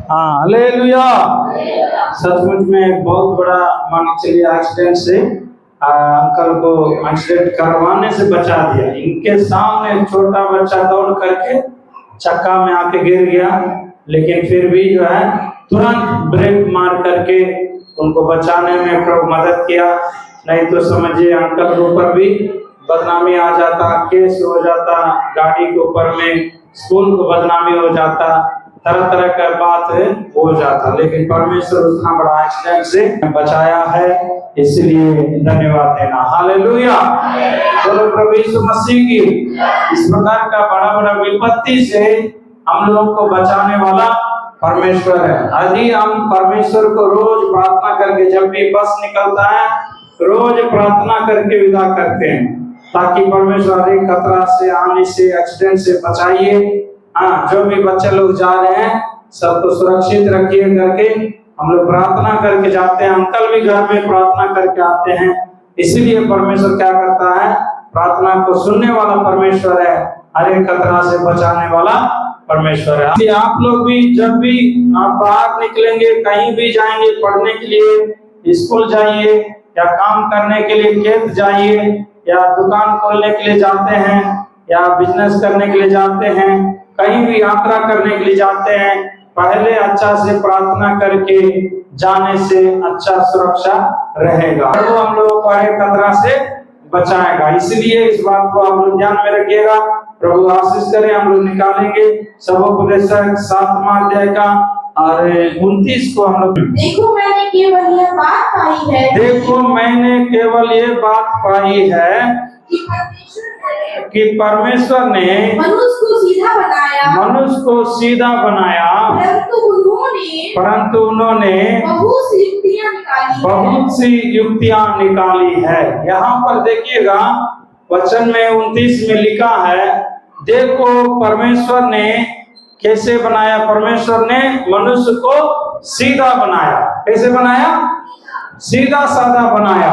हाँ, हालेलुया। सचमुच में एक बहुत बड़ा मान के चलिए एक्सीडेंट से अंकल को एक्सीडेंट करवाने से बचा दिया। इनके सामने एक छोटा बच्चा दौड़ करके चक्का में आके गिर गया, लेकिन फिर भी जो है तुरंत ब्रेक मार करके उनको बचाने में प्रभु मदद किया। नहीं तो समझिए अंकल के ऊपर भी बदनामी आ जाता, केस हो जाता, गाड़ी के ऊपर में स्कूल को बदनामी हो जाता, तरह तरह का बात हो जाता। लेकिन परमेश्वर उतना बड़ा एक्सीडेंट से बचाया है, इसलिए धन्यवाद देना। हालेलुया। बोलो प्रभु यीशु मसीह की। इस प्रकार का बड़ा बड़ा विपत्ति से हम लोगों को बचाने वाला परमेश्वर है। यदि हम परमेश्वर को रोज प्रार्थना करके, जब भी बस निकलता है रोज प्रार्थना करके विदा करते हैं, ताकि परमेश्वर एक खतरा से, आने से, एक्सीडेंट से बचाइए। हाँ, जो भी बच्चे लोग जा रहे हैं सबको सुरक्षित रखिए करके हम लोग प्रार्थना करके जाते हैं। अंकल भी घर में प्रार्थना करके आते हैं। इसीलिए परमेश्वर क्या करता है, प्रार्थना को सुनने वाला परमेश्वर है, हर एक खतरा से बचाने वाला परमेश्वर है। आप लोग भी जब भी आप बाहर निकलेंगे, कहीं भी जाएंगे, पढ़ने के लिए स्कूल जाइए, या काम करने के लिए खेत जाइए, या दुकान खोलने के लिए जाते हैं, या बिजनेस करने के लिए जाते हैं, कहीं भी यात्रा करने के लिए जाते हैं, पहले अच्छा से प्रार्थना करके जाने से अच्छा सुरक्षा रहेगा, तो हम लोगों को हर खतरा से बचाएगा। इसलिए इस बात को आप लोग ध्यान में रखिएगा। प्रभु आशीष करें। हम लोग निकालेंगे सबोपदेशक 7वां अध्याय का और 29 को हम लोग। देखो मैंने केवल यह बात पाई है, देखो मैंने केवल ये बात पाई है कि परमेश्वर ने मनुष्य को सीधा बनाया, मनुष्य को सीधा बनाया, परंतु उन्होंने बहुत सी युक्तियां निकाली है। यहाँ पर देखिएगा वचन में 29 में लिखा है, देखो परमेश्वर ने कैसे बनाया। परमेश्वर ने मनुष्य को सीधा बनाया। कैसे बनाया? सीधा साधा बनाया,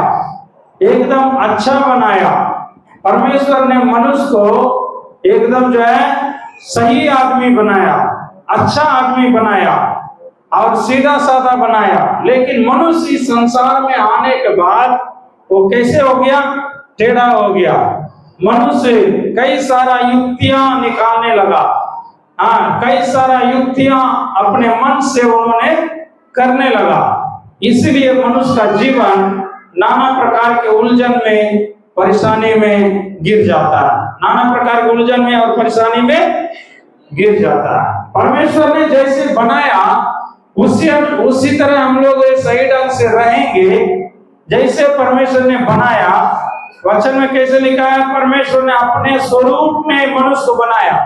एकदम अच्छा बनाया। परमेश्वर ने मनुष्य को एकदम जो है सही आदमी बनाया, अच्छा आदमी बनाया और सीधा साधा बनाया। लेकिन मनुष्य इस संसार में आने के बाद वो कैसे हो गया? टेढ़ा हो गया। मनुष्य कई सारा युक्तियां निकालने लगा। हाँ, कई सारा युक्तियां अपने मन से उन्होंने करने लगा। इसलिए मनुष्य का जीवन नाना प्रकार के उलझन में, परेशानी में गिर जाता है। नाना प्रकार के उलझन में और परेशानी में गिर जाता है। परमेश्वर ने जैसे बनाया उसी तरह हम लोग सही ढंग से रहेंगे जैसे परमेश्वर ने बनाया। वचन में कैसे लिखा है? परमेश्वर ने अपने स्वरूप में मनुष्य को बनाया।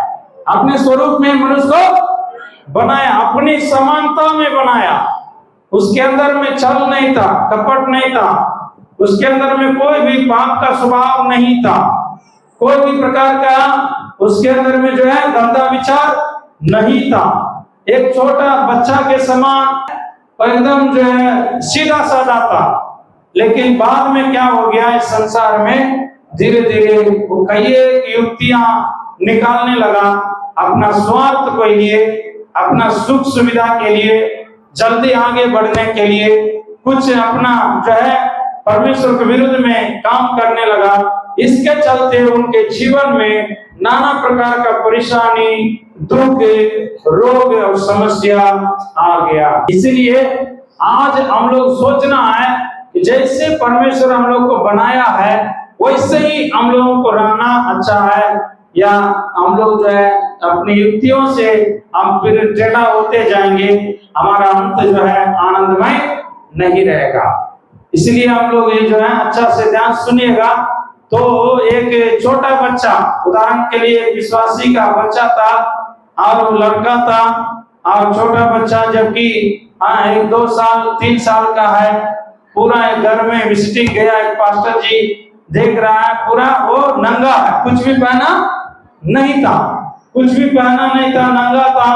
अपने स्वरूप में मनुष्य को बनाया, अपनी समानता में बनाया। उसके अंदर में छल नहीं था, कपट नहीं था, उसके अंदर में कोई भी पाप का स्वभाव नहीं था, कोई भी प्रकार का उसके अंदर में जो है गंदा विचार नहीं था। एक छोटा बच्चा के समान एकदम जो है सीधा साधा था। लेकिन बाद में क्या हो गया, इस संसार में धीरे धीरे वो कई युक्तियां निकालने लगा अपना स्वार्थ के लिए, अपना सुख सुविधा के लिए, जल्दी आगे बढ़ने के लिए, कुछ अपना जो है परमेश्वर के विरुद्ध में काम करने लगा। इसके चलते उनके जीवन में नाना प्रकार का परेशानी, दुख, रोग और समस्या आ गया। इसलिए आज हम लोग सोचना है कि जैसे परमेश्वर हम लोग को बनाया है वैसे ही हम लोगों को रहना अच्छा है, या हम लोग जो है अपनी युक्तियों से हम फिर टेढ़ा होते जाएंगे, हमारा अंत जो है आनंदमय नहीं रहेगा। इसलिए हम लोग ये जो है अच्छा से ध्यान सुनिएगा। तो एक छोटा बच्चा, उदाहरण के लिए एक विश्वासी का बच्चा था और वो लड़का था, और छोटा बच्चा जबकि 1-2 साल 3 साल का है, पूरा एक घर में विजिटिंग गया, एक पास्टर जी देख रहा है, पूरा वो नंगा है, कुछ भी पहना नहीं था, कुछ भी पहना नहीं था, नंगा था।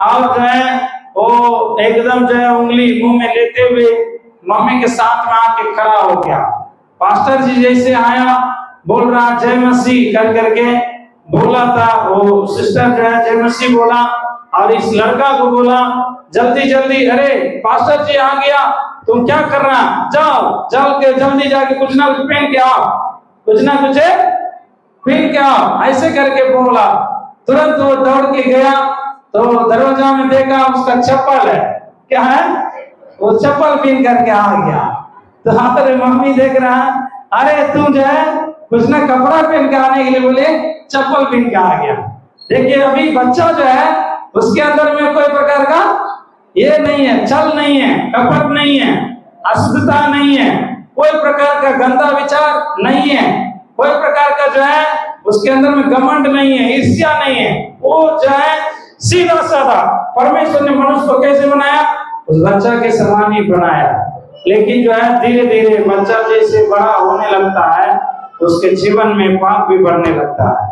और जो है वो एकदम जो है उंगली मुंह में लेते हुए मम्मी के साथ में आके खड़ा हो गया। पास्टर जी जैसे आया, बोल रहा जय मसीह कर करके बोला था, वो सिस्टर जो है जय मसीह बोला, और इस लड़का को बोला जल्दी जल्दी, अरे पास्टर जी आ गया, तुम क्या कर रहा, जाओ जाओ के जल्दी जाके कुछ ना कुछ पहन के आओ, कुछ ना कुछ पहन के आओ, ऐसे करके बोला। तुरंत वो दौड़ के गया तो दरवाजा में देखा उसका चप्पल है, क्या है, वो चप्पल पहन करके आ गया। तो हमारे मम्मी देख रहा है, अरे तू जो है कुछ ना कपड़ा पहन के आने के लिए बोले चप्पल पहन के आ गया। देखिए अभी बच्चा जो है उसके अंदर में कोई प्रकार का ये नहीं है, छल नहीं है, कपट नहीं है, अशुद्धता नहीं है, कोई प्रकार का गंदा विचार नहीं है, कोई प्रकार का जो है उसके अंदर में घमंड नहीं है, ईर्ष्या नहीं है। वो जो है सीधा साधा, परमेश्वर ने मनुष्य को कैसे बनाया, उस बच्चा के समान ही बनाया। लेकिन जो है धीरे धीरे बच्चा जैसे बड़ा होने लगता है उसके जीवन में पाप भी बढ़ने लगता है।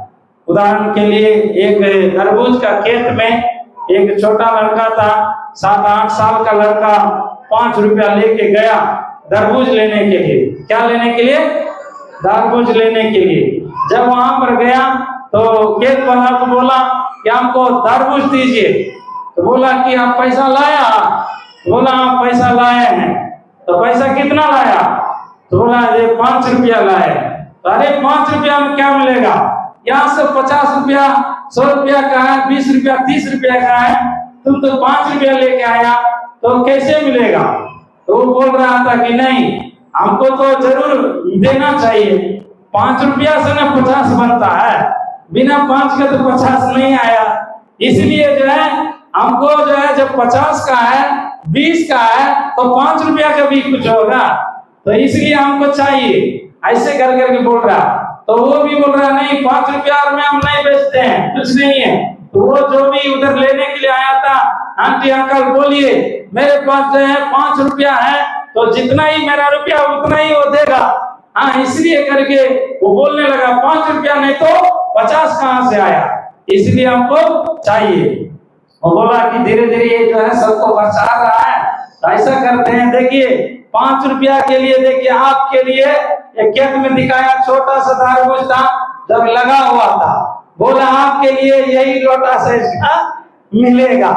उदाहरण के लिए एक तरबूज का खेत में एक छोटा लड़का था, 7-8 साल का लड़का 5 रुपया लेके गया तरबूज लेने के लिए। क्या लेने के लिए, तरबूज लेने के लिए। जब वहां पर गया तो खेत वाला को बोला कि हमको तरबूज दीजिए। तो बोला कि आप पैसा लाया, बोला आप पैसा लाए हैं। तो पैसा कितना लाया, तो बोला ये 5 रुपया लाए। तो अरे 5 रुपया में क्या मिलेगा, यहाँ से 50 रुपया 100 रुपया का है, 20 रुपया 30 रुपया का है, तुम तो 5 रुपया लेके आया तो कैसे मिलेगा। तो वो बोल रहा था कि नहीं, हमको तो जरूर देना चाहिए, 5 रुपया से ना 50 बनता है, बिना 5 के तो 50 नहीं आया। इसलिए जो है हमको जो है जब 50 का है 20 का है तो 5 रुपया का भी कुछ होगा, तो इसलिए हमको चाहिए, ऐसे कर करके बोल रहा। तो वो भी बोल रहा नहीं 5 रुपया में हम नहीं बेचते हैं, कुछ नहीं है। तो वो जो भी उधर लेने के लिए आया था, आंटी अंकल बोलिए मेरे पास जो है 5 रुपया है, तो जितना ही मेरा रुपया उतना ही वो देगा। हाँ, इसलिए करके वो बोलने लगा 5 रुपया नहीं तो 50 कहाँ से आया, इसलिए हमको चाहिए। वो बोला कि धीरे धीरे ये जो है सबको बचा रहा है, तो ऐसा करते हैं। देखिए 5 रुपया के लिए, देखिए आपके लिए एक खेत में दिखाया छोटा सा तरबूज था, जब लगा हुआ था, बोला आपके लिए यही लोटा साइज का मिलेगा,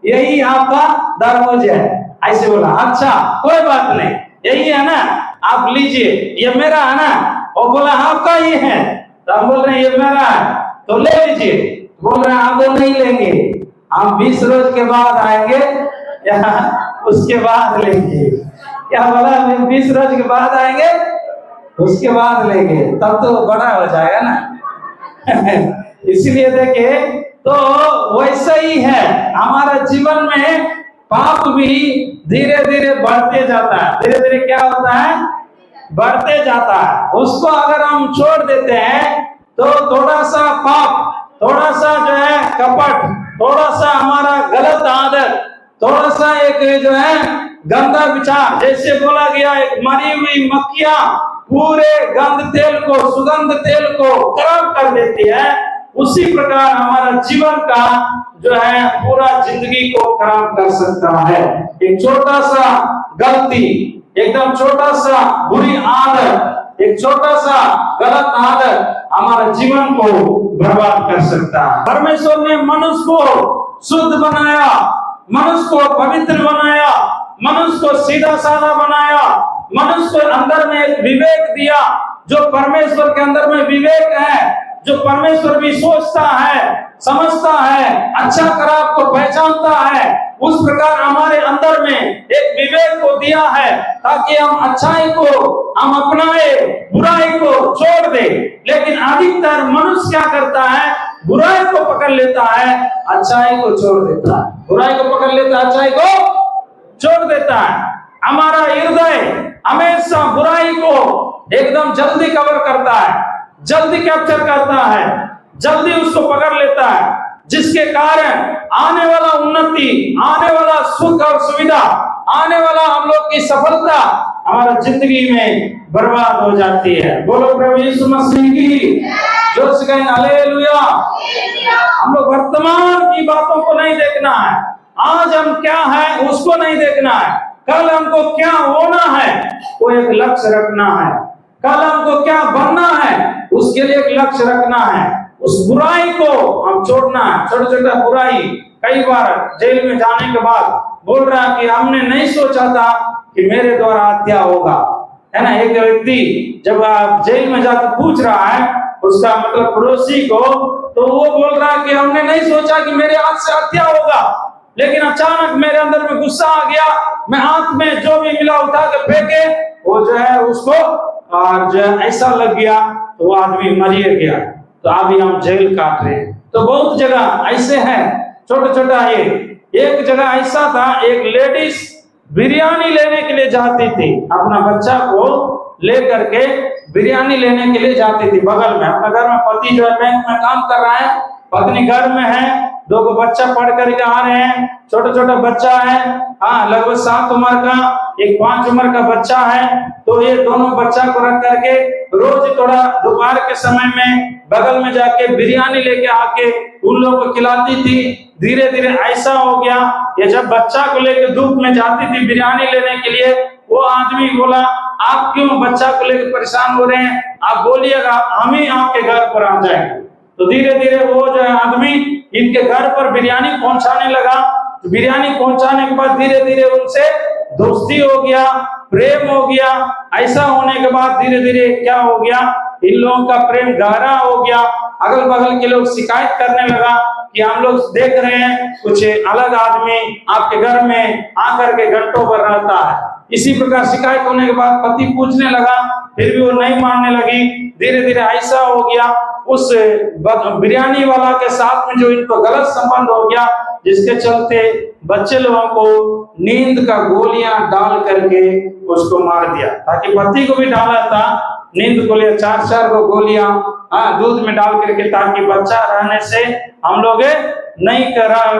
यही आपका तरबूज है। ऐसे बोला, अच्छा कोई बात नहीं, यही है ना, आप लीजिए, ये मेरा है ना। वो बोला आपका ही है, तो हम बोल रहे हैं ये मेरा है, तो ले लीजिए। बोल रहे हैं आप वो नहीं लेंगे, हम 20 रोज के बाद आएंगे या उसके बाद लेंगे। क्या बोला, 20 रोज के बाद आएंगे उसके बाद लेंगे, तब तो बड़ा हो जाएगा ना। इसलिए देखिए, तो वैसा ही है हमारा जीवन में, पाप भी धीरे धीरे बढ़ते जाता है। धीरे धीरे क्या होता है, बढ़ते जाता है। उसको अगर हम छोड़ देते हैं तो थोड़ा सा पाप, थोड़ा सा जो है कपट, थोड़ा सा हमारा गलत आदत, थोड़ा सा एक जो है गंदा विचार, जैसे बोला गया एक मरी हुई मक्खियां पूरे गंध तेल को, सुगंध तेल को खराब कर देती है, उसी प्रकार हमारा जीवन का जो है पूरा जिंदगी को खराब कर सकता है। एक छोटा सा गलती, एकदम छोटा सा बुरी आदत, एक छोटा सा गलत आदत हमारे जीवन को बर्बाद कर सकता है। परमेश्वर ने मनुष्य को शुद्ध बनाया, मनुष्य को पवित्र बनाया, मनुष्य को सीधा साधा बनाया, मनुष्य को अंदर में एक विवेक दिया। जो परमेश्वर के अंदर में विवेक है, जो परमेश्वर भी सोचता है, समझता है, अच्छा खराब को पहचानता है, उस प्रकार हमारे अंदर में एक विवेक को दिया है ताकि हम अच्छाई को हम अपनाए, बुराई को छोड़ दे। लेकिन अधिकतर मनुष्य क्या करता है, बुराई को पकड़ लेता है, अच्छाई को छोड़ देता है। बुराई को पकड़ लेता है, अच्छाई को छोड़ देता है। हमारा हृदय हमेशा बुराई को एकदम जल्दी कवर करता है, जल्दी कैप्चर करता है, जल्दी उसको पकड़ लेता है, जिसके कारण आने वाला उन्नति, आने वाला सुख और सुविधा, आने वाला हम लोग की सफलता हमारा जिंदगी में बर्बाद हो जाती है। बोलो प्रभु यीशु मसीह की जोर से कहें हालेलुया। हम लोग वर्तमान की बातों को नहीं देखना है, आज हम क्या है उसको नहीं देखना है, कल हमको क्या होना है वो एक लक्ष्य रखना है, कल हमको क्या बनना है उसके लिए एक लक्ष्य रखना है। उस बुराई को हम छोड़ना है, छोटा छोटा बुराई कई बार जेल में जाने के बाद बोल रहा कि हमने नहीं सोचा था कि मेरे द्वारा हत्या होगा, है ना। एक व्यक्ति जब आप जेल में जाकर पूछ रहा है उसका मतलब पड़ोसी को, तो वो बोल रहा है कि हमने नहीं सोचा कि मेरे हाथ से हत्या होगा, लेकिन अचानक मेरे अंदर में गुस्सा आ गया, मैं हाथ में जो भी मिला उठा के फेंके, वो जो है उसको और जो ऐसा लग गया तो वो आदमी मर गया। तो अभी हम जेल काट रहे हैं। तो बहुत जगह ऐसे हैं, छोटा छोटा। ये एक जगह ऐसा था, एक लेडीज बिरयानी लेने के लिए जाती थी, अपना बच्चा को लेकर के बिरयानी लेने के लिए जाती थी बगल में। अपना घर में पति जो है बैंक में काम कर रहा है, पत्नी घर में है, दो को बच्चा पढ़ करके आ रहे हैं, छोटा छोटा बच्चा है, हाँ लगभग 7 उम्र का, एक 5 उम्र का बच्चा है। तो ये दोनों बच्चा को रख करके रोज थोड़ा दोपहर के समय में बगल में जाके बिरयानी लेके आके उन लोगों को खिलाती थी। धीरे धीरे ऐसा हो गया, ये जब बच्चा को लेके धूप में जाती थी बिरयानी लेने के लिए, वो आदमी बोला आप क्यों बच्चा को लेकर परेशान हो रहे हैं, आप बोलिएगा हम ही आपके घर पर आ जाएंगे। तो धीरे धीरे वो जो है आदमी इनके घर पर बिरयानी पहुंचाने लगा। तो बिरयानी पहुंचाने के बाद धीरे धीरे उनसे दोस्ती हो गया, प्रेम हो गया। ऐसा होने के बाद धीरे धीरे क्या हो गया, इन लोगों का प्रेम गहरा हो गया। अगल बगल के लोग शिकायत करने लगा कि हम लोग देख रहे हैं कुछ अलग आदमी आपके घर में आकर के घंटों भर रहता है। इसी प्रकार शिकायत होने के बाद पति पूछने लगा, फिर भी वो नहीं मानने लगी। धीरे धीरे ऐसा हो गया, उस बिरयानी वाला के साथ में जो इनको गलत संबंध हो गया, जिसके चलते बच्चे लोगों को नींद का गोलियां डाल करके उसको मार दिया। ताकि पति को भी डाला था नींद गोलियां, 4 को गोलियां दूध में डाल करके, ताकि बच्चा रहने से हम लोग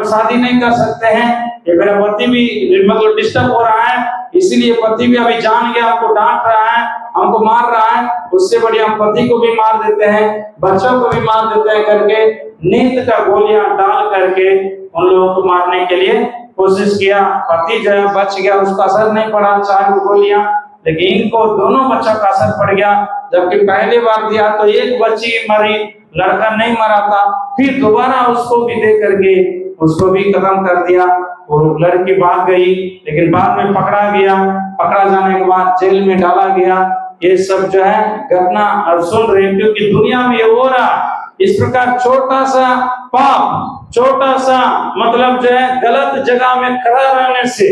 शादी नहीं कर सकते हैं। ये मेरा पति भी मतलब डिस्टर्ब हो रहा है, इसीलिए पति भी अभी जान गया, हमको डांट रहा है, हमको मार रहा है, उससे बढ़िया हम पति को भी मार देते हैं, बच्चों को भी मार देते हैं करके नींद का गोलियां डाल करके उन लोगों को मारने के लिए कोशिश किया। पति जो है बच गया, उसका असर नहीं पड़ा 4 गोलियां, लेकिन इनको दोनों बच्चों का असर पड़ गया। जबकि पहली बार दिया तो एक बच्ची मरी, लड़का नहीं मरा था। फिर दोबारा उसको भी दे करके उसको भी खत्म कर दिया। वो लड़की भाग गई, लेकिन बाद में पकड़ा गया। पकड़ा जाने के बाद जेल में डाला गया। ये सब जो है घटना अब सुन रहे हैं, क्योंकि दुनिया में ये हो रहा। इस प्रकार छोटा सा पाप, छोटा सा मतलब जो है गलत जगह में खड़ा रहने से,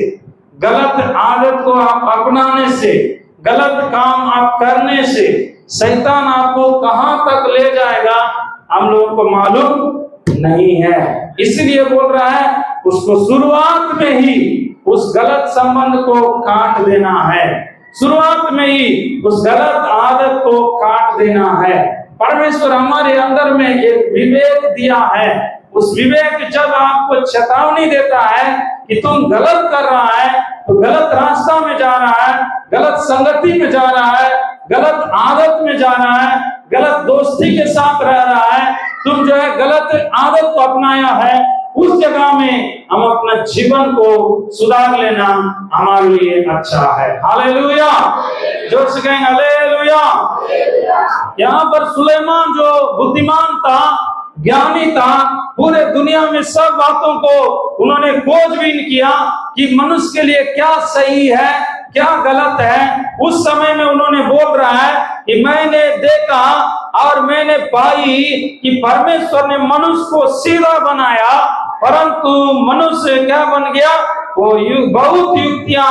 गलत आदत को आप अपनाने से, गलत काम आप करने से शैतान आपको कहां तक ले जाएगा हम लोगों को मालूम नहीं है। इसलिए बोल रहा है उसको शुरुआत में ही उस गलत संबंध को काट देना है, शुरुआत में ही उस गलत आदत को काट देना है। परमेश्वर हमारे अंदर में एक विवेक दिया है। उस विवेक जब आपको चेतावनी देता है कि तुम गलत कर रहा है, तो गलत रास्ता में जा रहा है, गलत संगति में जा रहा है, गलत आदत में जा रहा है, गलत दोस्ती के साथ रह रहा है, तुम जो है गलत आदत को अपनाया है, उस जगह में हम अपना जीवन को सुधार लेना हमारे लिए अच्छा है। हालेलुया, जोर से कहेंगे हालेलुया। यहाँ पर सुलेमान जो बुद्धिमान था, ज्ञानी था, पूरे दुनिया में सब बातों को उन्होंने खोजबीन किया कि मनुष्य के लिए क्या सही है, क्या गलत है। उस समय में उन्होंने बोल रहा है कि मैंने देखा और मैंने पाई कि परमेश्वर ने मनुष्य को सीधा बनाया, परंतु मनुष्य क्या बन गया, वो बहुत युक्तियां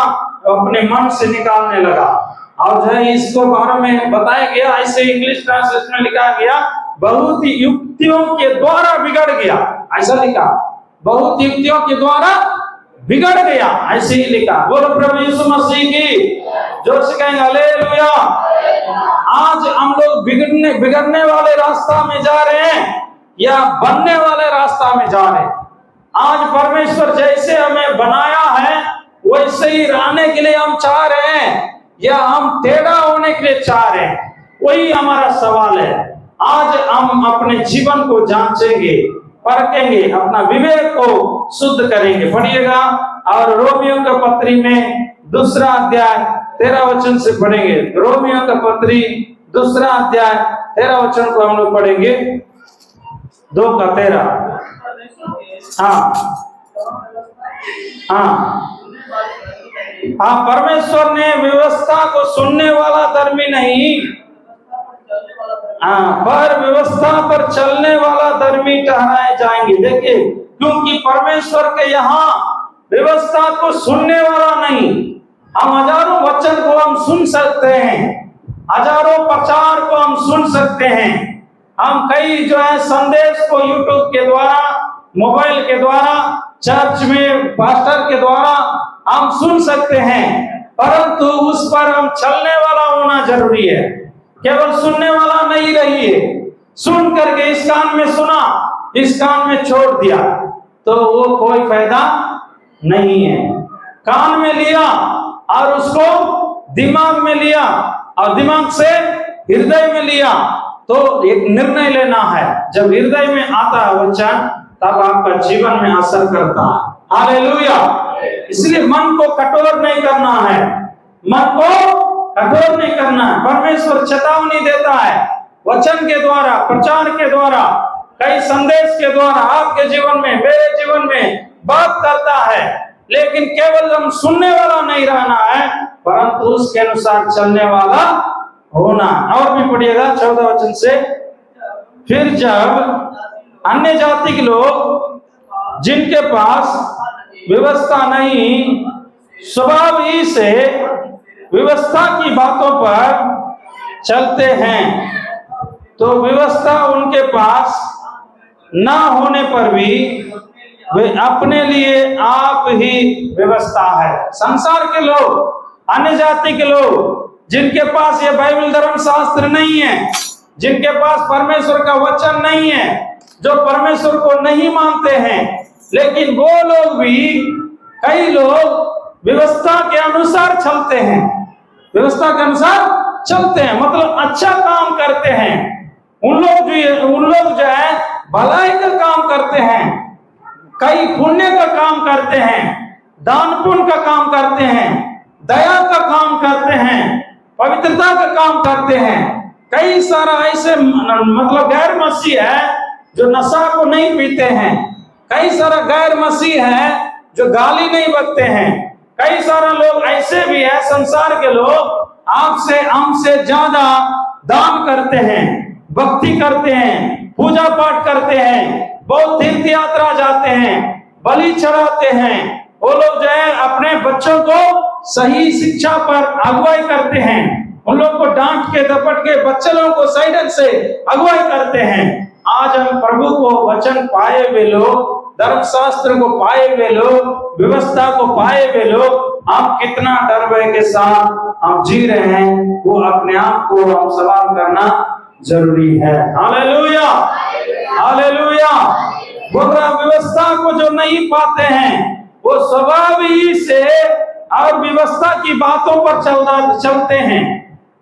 अपने मन से निकालने लगा। और जो है इसको बारे में बताया गया, ऐसे इंग्लिश ट्रांसलेशन में लिखा गया, बहुत युक्तियों के द्वारा बिगड़ गया, ऐसा लिखा, बहुत युक्तियों के द्वारा बिगड़ गया, ऐसे ही लिखा। बोलो प्रभु यीशु मसीह की, जोर से कहेंगे हालेलुया। आज हम लोग बिगड़ने वाले रास्ता में जा रहे हैं या बनने वाले रास्ता में जा रहे हैं। आज परमेश्वर जैसे हमें बनाया है वैसे ही रहने के लिए हम चाह रहे हैं, या हम टेढ़ा होने के लिए चाह रहे हैं, वही हमारा सवाल है। आज हम अपने जीवन को जांचेंगे, परखेंगे, अपना विवेक को शुद्ध करेंगे। पढ़िएगा और रोमियो का पत्री में 2 अध्याय 13 वचन से पढ़ेंगे। रोमियो का पत्री 2 अध्याय 13 वचन को हम लोग पढ़ेंगे, 2 का 13। हाँ, हाँ हाँ, परमेश्वर ने व्यवस्था को सुनने वाला धर्मी नहीं, हाँ, पर व्यवस्था पर चलने वाला धर्मी ठहराए जाएंगे। देखिए, क्योंकि परमेश्वर के यहाँ व्यवस्था को सुनने वाला नहीं। हम हजारों वचन को हम सुन सकते हैं, हजारों प्रचार को हम सुन सकते हैं, हम कई जो है संदेश को यूट्यूब के द्वारा, मोबाइल के द्वारा, चर्च में पास्टर के द्वारा हम सुन सकते हैं, परंतु उस पर हम चलने वाला होना जरूरी है। केवल सुनने वाला नहीं रहिए। सुन करके इस कान में सुना, इस कान में छोड़ दिया तो वो कोई फायदा नहीं है। कान में लिया और उसको दिमाग में लिया और दिमाग से हृदय में लिया, तो एक निर्णय लेना है। जब हृदय में आता है वचन, तब आपका जीवन में असर करता है। हालेलुया। इसलिए मन को कठोर नहीं करना है, मन को कठोर नहीं करना है। परमेश्वर चेतावनी देता है वचन के द्वारा, प्रचार के द्वारा, कई संदेश के द्वारा आपके जीवन में, मेरे जीवन में बात करता है। लेकिन केवल हम सुनने वाला नहीं रहना है, परंतु उसके अनुसार चलने वाला होना। और भी पढ़िएगा 14 वचन से। फिर जब अन्य जाति के लोग जिनके पास व्यवस्था नहीं, स्वभाव ही से व्यवस्था की बातों पर चलते हैं, तो व्यवस्था उनके पास ना होने पर भी वे अपने लिए आप ही व्यवस्था है। संसार के लोग, अन्य जाति के लोग जिनके पास ये बाइबल धर्म शास्त्र नहीं है, जिनके पास परमेश्वर का वचन नहीं है, जो परमेश्वर को नहीं मानते हैं, लेकिन वो लोग भी, कई लोग व्यवस्था के अनुसार चलते हैं, व्यवस्था के अनुसार चलते हैं, मतलब अच्छा काम करते हैं। उन लोग जो है भलाई का काम करते हैं, कई पुण्य का काम करते हैं, दान पुण्य का काम करते हैं, दया का काम करते हैं, पवित्रता का काम करते हैं। कई सारा ऐसे मतलब गैर मसीह है जो नशा को नहीं पीते हैं, कई सारा गैर मसीह है जो गाली नहीं बकते हैं, कई सारा लोग ऐसे भी है, संसार के लोग आपसे हमसे ज्यादा दान करते हैं, भक्ति करते हैं, पूजा पाठ करते हैं, बहुत तीर्थ यात्रा जाते हैं, बलि चढ़ाते हैं। वो लोग जो है अपने बच्चों को सही शिक्षा पर अगुवाई करते हैं, उन लोग को डांट के दपट के बच्चे लोगों को सही ढंग से अगुवाई करते हैं। आज हम प्रभु को वचन पाए हुए लोग, धर्मशास्त्र को पाए हुए लोग, व्यवस्था को पाए हुए लोग, हम कितना डर भय के साथ हम जी रहे हैं, वो अपने आप को हम सवाल करना जरूरी है। Hallelujah, hallelujah. बोला व्यवस्था को जो नहीं पाते हैं, वो स्वभाव ही से और व्यवस्था की बातों पर चलते हैं।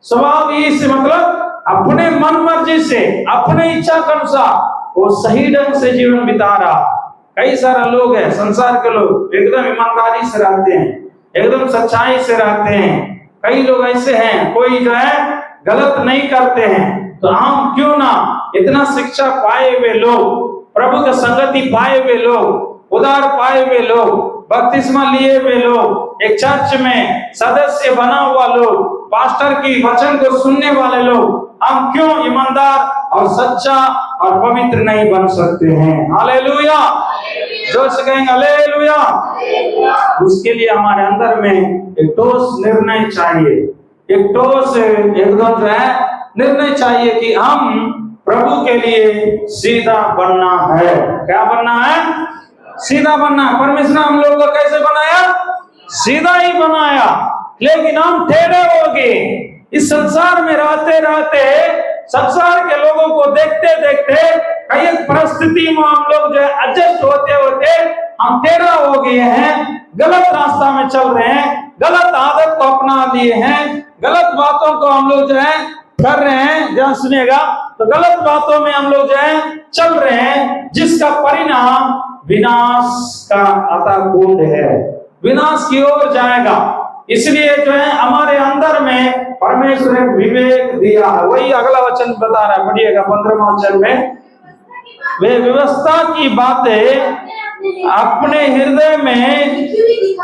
स्वभाव ही से मतलब अपने मन मर्जी से, अपने इच्छा के अनुसार वो सही ढंग से जीवन बिता रहा। कई सारा लोग है, संसार के लोग एकदम ईमानदारी से रहते हैं, एकदम सच्चाई से रहते हैं। कई लोग ऐसे हैं, कोई जो है गलत नहीं करते हैं, तो हम क्यों ना इतना शिक्षा पाए हुए लोग, प्रभु की संगति पाए हुए लोग, उदार पाए हुए लोग, बपतिस्मा लिए हुए लोग, एक चर्च में सदस्य बना हुआ लोग, पास्टर की वचन को सुनने वाले लोग, हम क्यों ईमानदार और सच्चा और पवित्र नहीं बन सकते हैं? हालेलुया, जोर से कहेंगे हालेलुया। उसके लिए हमारे अंदर में एक ठोस निर्णय चाहिए, एक ठोस एकदम जो है निर्णय चाहिए कि हम प्रभु के लिए सीधा बनना है। क्या बनना है? सीधा बनना है। परमेश्वर ने हम लोगों को कैसे बनाया? सीधा ही बनाया, लेकिन हम टेढ़े हो गए। इस संसार में रहते रहते, संसार के लोगों को देखते देखते, कई परिस्थिति में हम लोग जो है एडजस्ट होते होते हम टेढ़ा हो गए हैं, गलत रास्ता में चल रहे हैं, गलत आदत को अपना लिए हैं, गलत बातों को हम लोग जो है कर रहे हैं। ध्यान सुनिएगा, तो गलत बातों में हम लोग जो है चल रहे हैं, जिसका परिणाम विनाश का अतः कुंड है, विनाश की ओर जाएगा। इसलिए जो है हमारे अंदर में परमेश्वर ने विवेक दिया है। वही अगला वचन बता रहा है, पढ़िएगा 15वां वचन में, वे व्यवस्था की बातें अपने हृदय में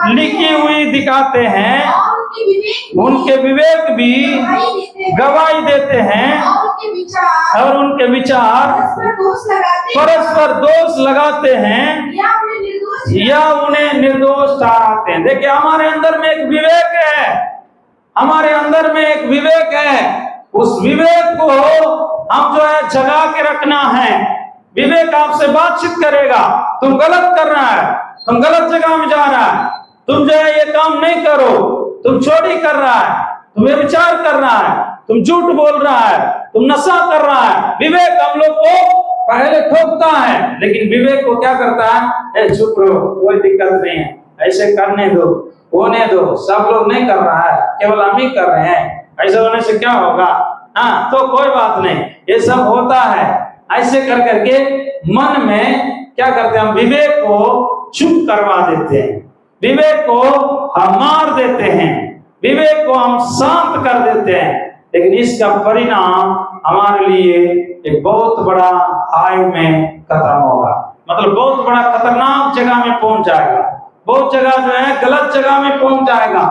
लिखी हुई दिखाते हैं, उनके विवेक भी गवाही देते हैं और उनके विचार परस्पर दोष लगाते हैं या उन्हें निर्दोष ठहराते हैं। देखिए, हमारे अंदर में एक विवेक है, हमारे अंदर में एक विवेक है। उस विवेक को हम जो है जगा के रखना है। विवेक आपसे बातचीत करेगा, तुम गलत कर रहा है, तुम गलत जगह में जा रहा है, तुम जो है ये काम नहीं करो, तुम चोरी कर रहा है, तुम व्यभिचार कर रहा है, तुम झूठ बोल रहा है, तुम नशा कर रहा है। विवेक हम लोग को पहले ठोकता है, लेकिन विवेक को क्या करता है, चुप रहो, कोई दिक्कत नहीं है, ऐसे करने दो, होने दो, सब लोग नहीं कर रहा है, केवल हम ही कर रहे हैं, ऐसे होने से क्या होगा, हाँ तो कोई बात नहीं, ये सब होता है। ऐसे कर करके मन में क्या करते हैं, हम विवेक को चुप करवा देते हैं, विवेक को हम मार देते हैं, विवेक को हम शांत कर देते हैं। लेकिन इसका परिणाम हमारे लिए एक बहुत बड़ा हाई में खत्म होगा, मतलब बहुत बड़ा खतरनाक जगह में पहुंच जाएगा, बहुत जगह जो है गलत जगह में पहुंच जाएगा।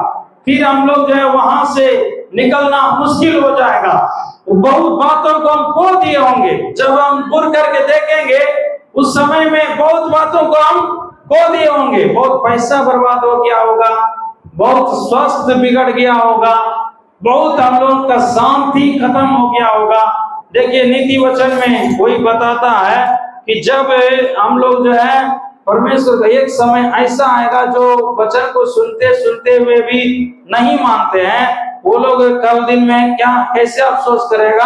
फिर हम लोग जो है वहां से निकलना मुश्किल हो जाएगा। बहुत बातों को हम खो दिए होंगे, जब हम गुर करके देखेंगे उस समय में बहुत बातों को हम खो दिए होंगे, बहुत पैसा बर्बाद हो गया होगा, बहुत स्वास्थ्य बिगड़ गया होगा, बहुत हम लोग का शांति खत्म हो गया होगा। देखिए, नीति वचन में वही बताता है कि जब हम लोग जो है परमेश्वर का एक समय ऐसा आएगा जो वचन को सुनते सुनते हुए भी नहीं मानते हैं, वो लोग कल दिन में क्या कैसे अफसोस करेगा।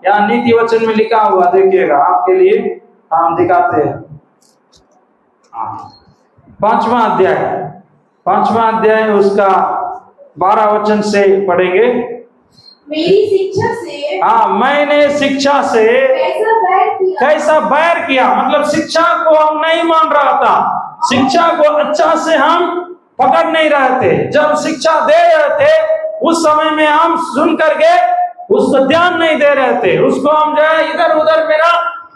यहाँ नीति वचन में लिखा हुआ देखिएगा, आपके लिए हम दिखाते हैं। 5वां अध्याय उसका 12 वचन से पढ़ेंगे। मेरी शिक्षा से मैंने शिक्षा से कैसा बैर किया, मतलब शिक्षा को हम नहीं मान रहा था, शिक्षा को अच्छा से हम पकड़ नहीं रहे थे। जब शिक्षा दे रहे थे उस समय में हम सुन करके उसको ध्यान नहीं दे रहे थे, उसको हम जो है इधर उधर मेरा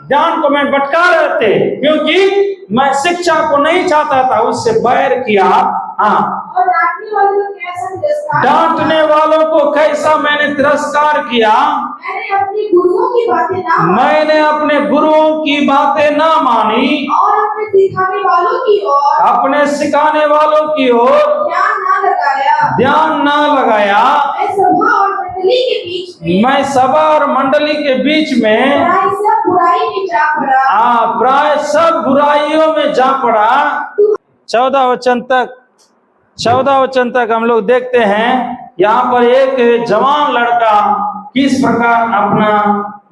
ध्यान को मैं भटका रहे थे, क्योंकि मैं शिक्षा को नहीं चाहता था, उससे बैर किया। और डांटने वालों को कैसा मैंने तिरस्कार किया, मैंने अपने गुरुओं की बातें ना मानी और अपने सिखाने वालों की ओर ध्यान ना लगाया। मैं सभा और मंडली के बीच में प्राय सब बुराइयों में जा पड़ा। 14 वचन तक हम लोग देखते हैं, यहाँ पर एक जवान लड़का किस प्रकार अपना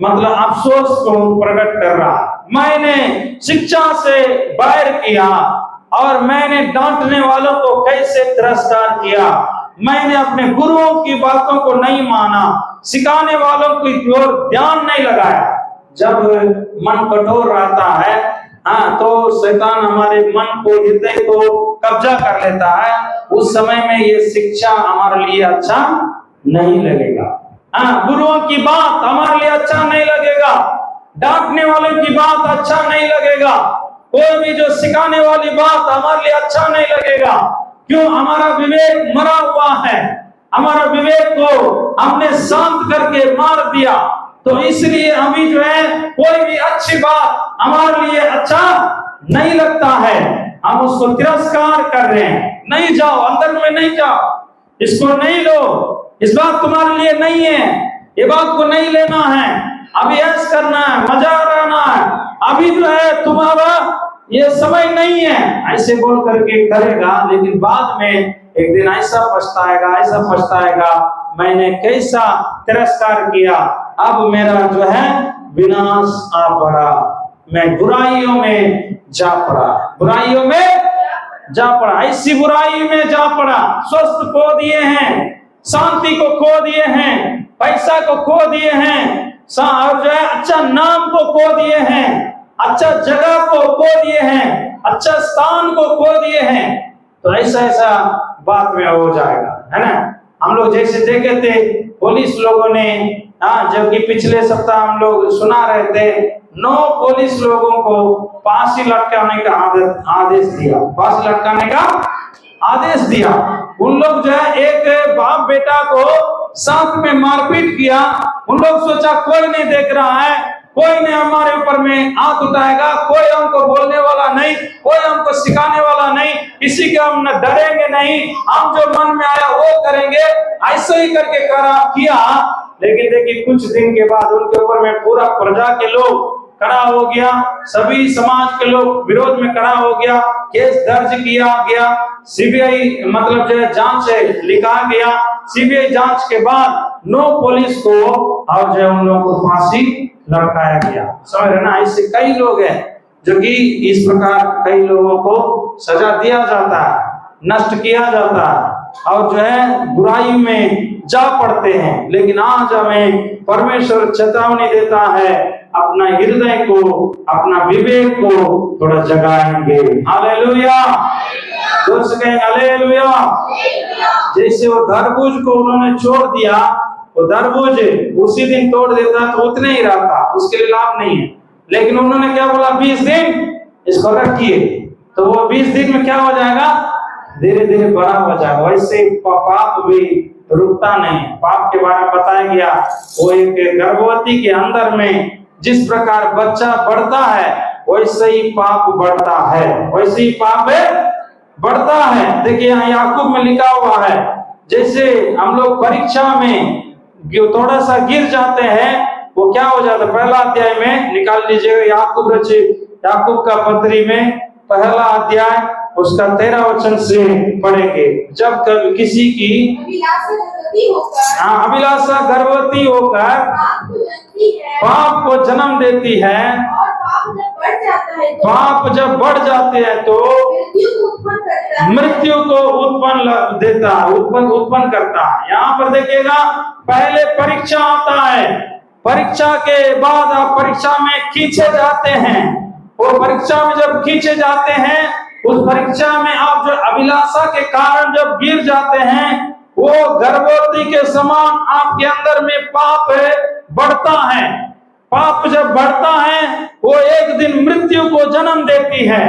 मतलब अफसोस को प्रकट कर रहा। मैंने शिक्षा से बैर किया और मैंने डांटने वालों को कैसे तिरस्कार किया, मैंने अपने गुरुओं की बातों को नहीं माना, सिखाने वालों की ओर ध्यान नहीं लगाया। जब मन कठोर रहता है तो शैतान हमारे मन को, हृदय को कब्जा कर लेता है। उस समय में ये शिक्षा हमारे लिए अच्छा नहीं लगेगा। गुरुओं की बात हमारे लिए अच्छा नहीं लगेगा, डांटने वालों की बात अच्छा नहीं लगेगा, कोई भी जो सिखाने वाली बात हमारे लिए अच्छा नहीं लगेगा। क्यों? हमारा विवेक मरा हुआ है, हमारा विवेक को हमने शांत करके मार दिया, तो इसलिए हमें जो है कोई भी अच्छी बात हमारे लिए अच्छा नहीं लगता है, हम उसको तिरस्कार कर रहे हैं। नहीं जाओ, अंदर में नहीं जाओ, इसको नहीं लो, इस बात तुम्हारे लिए नहीं है, ये बात को नहीं लेना है, अभी ऐश करना है, मजा रहना है, अभी जो है तुम्हारा ये समय नहीं है, ऐसे बोल करके करेगा। लेकिन बाद में एक दिन ऐसा पछताएगा, मैंने कैसा तिरस्कार किया, अब मेरा जो है विनाश आ पड़ा, मैं बुराइयों में जा पड़ा, ऐसी बुराई में जा पड़ा। स्वस्थ खो दिए हैं, शांति को खो दिए हैं, पैसा को खो दिए हैं, और जो है अच्छा नाम को खो दिए हैं, अच्छा जगह को खो दिए हैं, अच्छा स्थान को खो दिए हैं। तो ऐसा बात में हो जाएगा, है ना। हम लोग जैसे देखे थे पुलिस लोगों ने हाँ, जबकि पिछले सप्ताह हम लोग सुना रहे थे 9 पुलिस लोगों को फांसी लटकाने का आदेश दिया, फांसी लटकाने का आदेश दिया। उन लोग जो है एक बाप बेटा को साथ में मारपीट किया। उन लोग सोचा कोई नहीं देख रहा है, कोई नहीं हमारे ऊपर में हाथ उठाएगा, कोई हमको बोलने वाला नहीं, कोई हमको सिखाने वाला नहीं, किसी के हम न डरेंगे नहीं, हम जो मन में आया वो करेंगे, ऐसे ही करके किया। लेकिन देखिए कुछ दिन के बाद उनके ऊपर में पूरा प्रजा के लोग खड़ा हो गया, सभी समाज के लोग विरोध में खड़ा हो गया, केस दर्ज किया गया, सीबीआई मतलब जो है जांच लिखा गया। सीबीआई जांच के बाद 9 पुलिस को और जो है उन लोगों को फांसी लटकाया गया। समझ रहे ना, ऐसे कई लोग हैं जो कि इस प्रकार कई लोगों को सजा दिया जाता है, नष्ट किया जाता है और जो है बुराई में जा पड़ते हैं। लेकिन आज हमें परमेश्वर चेतावनी देता है, अपना हृदय को, अपना विवेक को थोड़ा जगाएंगे। हालेलुया, जोर से कहेंगे हालेलुया। जैसे वो तरबूज को उन्होंने छोड़ दिया, वो तरबूज उसी दिन तोड़ देता तो उतने ही रहता, उसके लिए लाभ नहीं है। लेकिन उन्होंने क्या बोला, 20 दिन इसको रखिए, तो वो 20 दिन में क्या हो जाएगा, धीरे धीरे बड़ा हो जाएगा। वैसे पाप भी रुकता नहीं। पाप के बारे में बताया गया, वो एक गर्भवती के अंदर में जिस प्रकार बच्चा बढ़ता है वैसे ही पाप बढ़ता है, वैसे ही पाप बढ़ता है। देखिए यहाँ याकूब में लिखा हुआ है, जैसे हम लोग परीक्षा में थोड़ा सा गिर जाते हैं, वो क्या हो जाता है। पहला अध्याय में निकाल लीजिएगा, याकूब का पत्री में पहला अध्याय उसका 13 वचन से पढ़ेंगे। जब कभी किसी की अभिलाषा गर्भवती होकर पाप को जन्म देती है, पाप जब बढ़ जाते हैं तो मृत्यु को उत्पन्न करता है। यहाँ पर देखिएगा, पहले परीक्षा आता है, परीक्षा के बाद आप परीक्षा में खींचे जाते हैं। वो परीक्षा में जब खींचे जाते हैं, उस परीक्षा में आप जो अभिलाषा के कारण जब गिर जाते हैं, वो गर्भवती के समान आपके अंदर में पाप बढ़ता है। पाप जब बढ़ता है, वो एक दिन मृत्यु को जन्म देती है,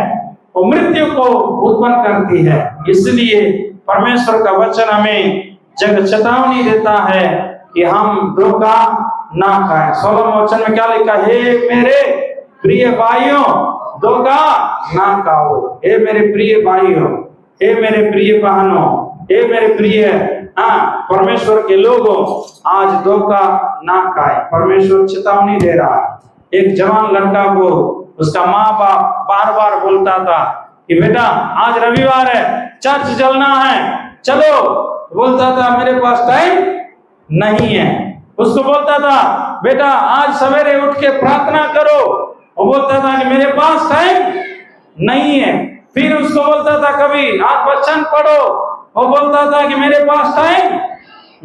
वो मृत्यु को उत्पन्न करती है। इसलिए परमेश्वर का वचन हमें जग चेतावनी देता है कि हम धोखा ना खाएं। 16वें वचन में क्या लिखा है, हे मेरे प्रिय भाइयों धोखा ना खाओ। हे मेरे प्रिय भाइयों, हे मेरे प्रिय बहनों, हे मेरे प्रिय परमेश्वर के लोगों, आज धोखा ना खाए। परमेश्वर चेतावनी दे रहा है। एक जवान लड़का को उसका माँ बाप बार बार बोलता था कि बेटा आज रविवार है, चर्च चलना है, चलो। बोलता था मेरे पास टाइम नहीं है। उसको बोलता था बेटा आज सवेरे उठ के प्रार्थना करो, वो बोलता था कि मेरे पास टाइम नहीं है। फिर उसको बोलता था कभी आज वचन पढ़ो, वो बोलता था कि मेरे पास टाइम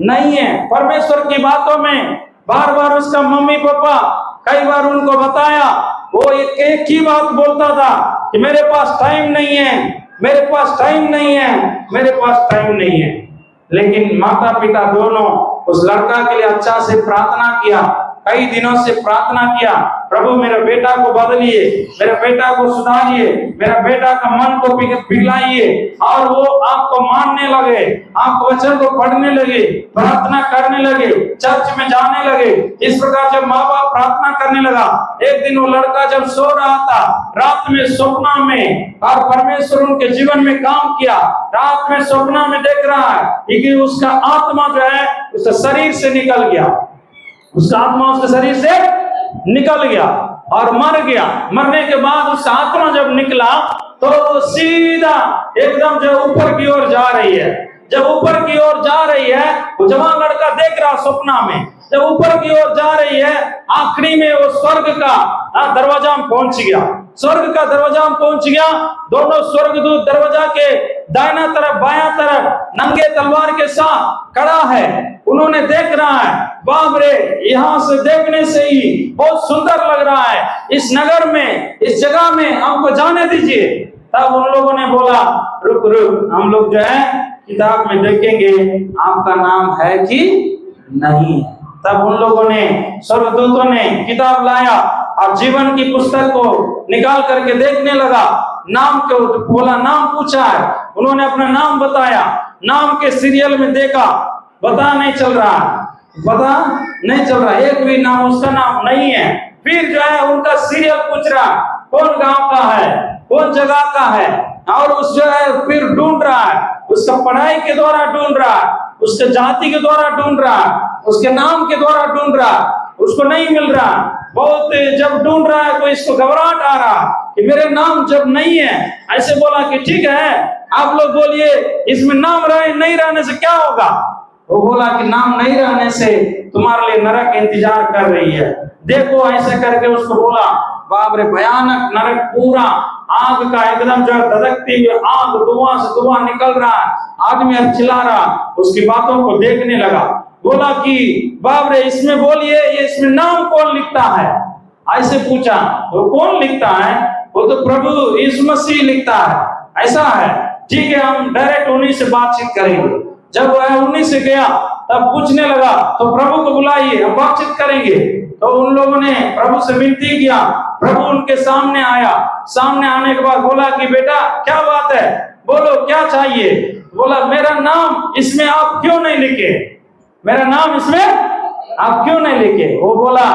नहीं है। परमेश्वर की बातों में बार बार उसका मम्मी पापा कई बार उनको बताया, वो एक ही बात बोलता था कि मेरे पास टाइम नहीं है, मेरे पास टाइम नहीं है, मेरे पास टाइम नहीं है। लेकिन माता पिता दोनों उस लड़का के लिए अच्छा से प्रार्थना किया, कई दिनों से प्रार्थना किया, प्रभु मेरे बेटा को बदलिए, मेरे बेटा को सुधारिए, मेरा बेटा का मन को पिघलाइए, और वो आपको मानने लगे, आप वचन को पढ़ने लगे, प्रार्थना करने लगे, चर्च में जाने लगे। इस प्रकार जब माँ बाप प्रार्थना करने लगा, एक दिन वो लड़का जब सो रहा था, रात में सपना में, और परमेश्वर उनके जीवन में काम किया, रात में सपना में देख रहा है कि उसका आत्मा जो है उसका शरीर से निकल गया, उसका आत्मा उसके शरीर से निकल गया और मर गया। मरने के बाद उसका आत्मा जब निकला तो सीधा एकदम जो ऊपर की ओर जा रही है। जब ऊपर की ओर जा रही है, वो जवान लड़का देख रहा स्वप्न में, जब ऊपर की ओर जा रही है, आखिरी में वो स्वर्ग का दरवाजा में पहुंच गया। स्वर्ग का दरवाजा में पहुंच गया। दोनों स्वर्गदूत दरवाजा के दाहिना तरफ बायां तरफ नंगे तलवार के साथ खड़ा है। उन्होंने देख रहा है, बाप रे, यहाँ से देखने से ही बहुत सुंदर लग रहा है, इस नगर में, इस जगह में हमको जाने दीजिए। तब उन लोगों ने बोला रुक रुक, हम लोग जो है किताब में देखेंगे आपका नाम है कि नहीं है। तब उन लोगों ने, स्वर्गदूतों ने किताब लाया और जीवन की पुस्तक को निकाल करके देखने लगा। नाम को बोला, नाम पूछा है, उन्होंने अपना नाम बताया, नाम के सीरियल में देखा, पता नहीं चल रहा, एक भी नाम, उसका नाम नहीं है। फिर जो है उनका सीरियल पूछ रहा, कौन गांव का है, कौन जगह का है, और उस जो है फिर ढूंढ रहा है, उसका पढ़ाई के द्वारा ढूंढ रहा है, उसके जाति के द्वारा ढूंढ रहा है, उसके नाम के द्वारा ढूंढ रहा है, उसको नहीं मिल रहा। बहुत जब ढूंढ रहा है तो इसको घबराहट आ रहा कि मेरे नाम जब नहीं है। ऐसे बोला कि ठीक है, आप लोग बोलिए इसमें नाम नहीं रहने से क्या होगा। वो बोला कि नाम नहीं रहने से तुम्हारे लिए नरक इंतजार कर रही है। देखो ऐसे करके उसको बोला, बाप रे, भयानक नरक, पूरा आग का एकदम जो धधकती हुई आग, धुआं से धुआं निकल रहा है, आदमी चिल्ला रहा, उसकी बातों को देखने लगा। बोला कि बाप रे, इसमें बोलिए ये इसमें नाम कौन लिखता है। ऐसे पूछा, वो कौन लिखता है, वो तो प्रभु यीशु मसीह लिखता है। ऐसा है, ठीक है, हम डायरेक्ट उन्हीं से बातचीत करेंगे। जब वह उन्हीं से गया तब पूछने लगा, तो प्रभु को बुलाइए, हम बातचीत करेंगे। तो उन लोगों ने प्रभु से विनती किया, प्रभु उनके सामने आया। सामने आने के बाद बोला कि बेटा क्या बात है, बोलो क्या चाहिए। बोला, मेरा नाम इसमें आप क्यों नहीं लिखे, मेरा नाम इसमें आप क्यों नहीं लिखे। वो बोला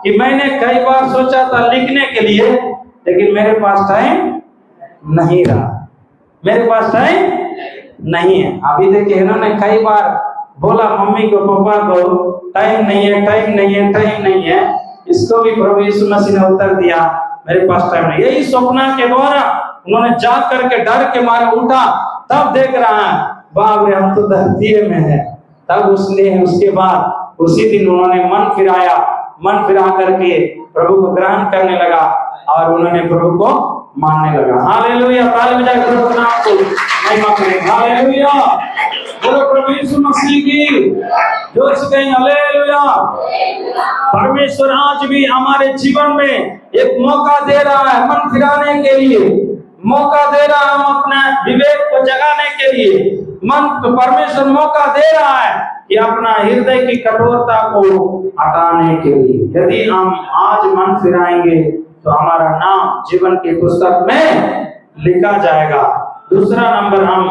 कि मैंने कई बार सोचा था लिखने के लिए, लेकिन मेरे पास टाइम नहीं रहा, मेरे पास टाइम नहीं है। अभी देखिए, इन्होंने कई बार बोला मम्मी को, पापा को, टाइम नहीं है, टाइम नहीं है, टाइम नहीं है। इसको भी प्रभु यीशु मसीह ने उत्तर दिया, मेरे पास टाइम नहीं। यही स्वप्न के द्वारा उन्होंने जाग करके डर के मारे उठा, तब देख रहा है बाप रे, हम तो धरती में है। तब उसके बाद उसी दिन उन्होंने मन फिरा करके प्रभु को ग्रहण करने लगा और उन्होंने प्रभु को मानने लगा। हालेलुया, ताली बजाकर प्रभु के नाम को महिमा करें। हालेलुया, बोलो प्रभु यीशु मसीह की जोर से कहें हालेलुया। परमेश्वर आज भी हमारे जीवन में एक मौका दे रहा है मन फिराने के लिए, मौका दे रहा है हम अपने विवेक को जगाने के लिए। परमेश्वर मौका दे रहा है कि अपना हृदय की कठोरता को हटाने के लिए। यदि हम आज मन फिराएंगे तो हमारा नाम जीवन की पुस्तक में लिखा जाएगा। दूसरा नंबर, हम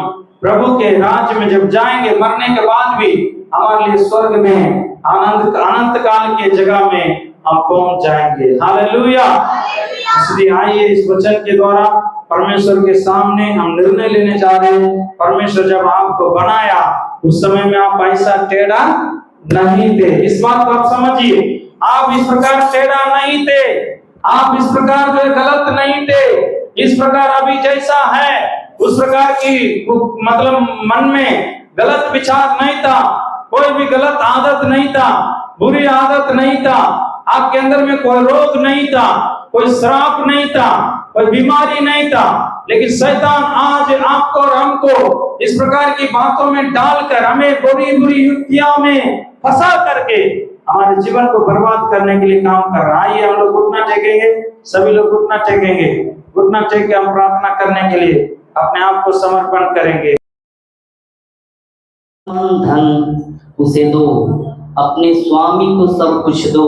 प्रभु के राज्य में जब जाएंगे, मरने के बाद भी हमारे लिए स्वर्ग में अनंत काल के जगह में हम पहुंच जाएंगे। हालेलुया। इसलिए आइए इस वचन के द्वारा परमेश्वर के सामने हम निर्णय लेने जा रहे हैं। परमेश्वर जब आपको बनाया उस समय में आप ऐसा टेढ़ा नहीं थे, इस बात को आप समझिए। आप इस प्रकार टेढ़ा नहीं थे, आप इस प्रकार जो गलत नहीं थे। इस प्रकार अभी जैसा है उस प्रकार की मतलब मन में गलत विचार नहीं था, कोई भी गलत आदत नहीं था, बुरी आदत नहीं था, आपके अंदर में कोई रोग नहीं था, कोई श्राप नहीं था, कोई बीमारी नहीं था। लेकिन शैतान आज आपको और हमको इस प्रकार की बातों में डालकर हमें बुरी बुरी युक्तियों में फंसा करके हमारे जीवन को बर्बाद करने के लिए काम कर रहा है। आइए हम लोग घुटना टेकेंगे, सभी लोग घुटना टेकेंगे, घुटना टेक के हम प्रार्थना करने के लिए अपने आप को समर्पण करेंगे। धन उसे दो, अपने स्वामी को सब कुछ दो,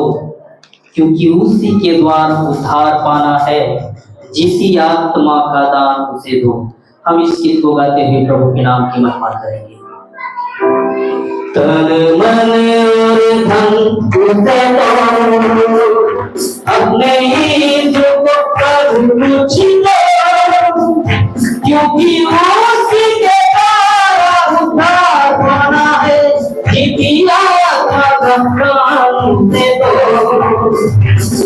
क्योंकि उसी के द्वार उद्धार पाना है, जिसी आत्मा का दान उसे दो। हम इस गीत को गाते हुए प्रभु के नाम की महिमा करेंगे। तन मन और धन उसे दो, अपने ही जो प्रभु कुछ दो, क्योंकि उसी के द्वार उद्धार पाना है, जिसी आत्मा का दान उसे दो।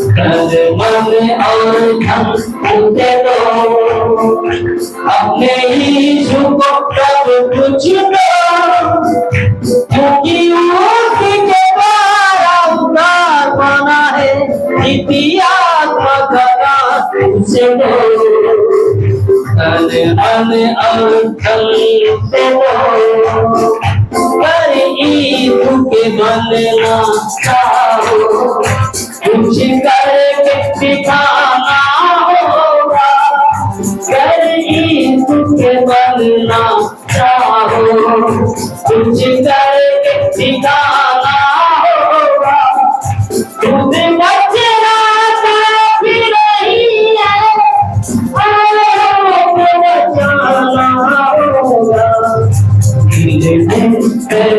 तन मन और धन उसे दो, अपने यीशु को प्रभु कुछ दो, क्योंकि उसी के द्वारा उद्धार पाना है, जिसी आत्मा का दान उसे दो। तन मन और धन उसे दो, पर यीशु के बनना चाहो, कुछ करके दिखाना होगा। कर यीशु के बनना चाहो, कुछ करके दिखाना होगा।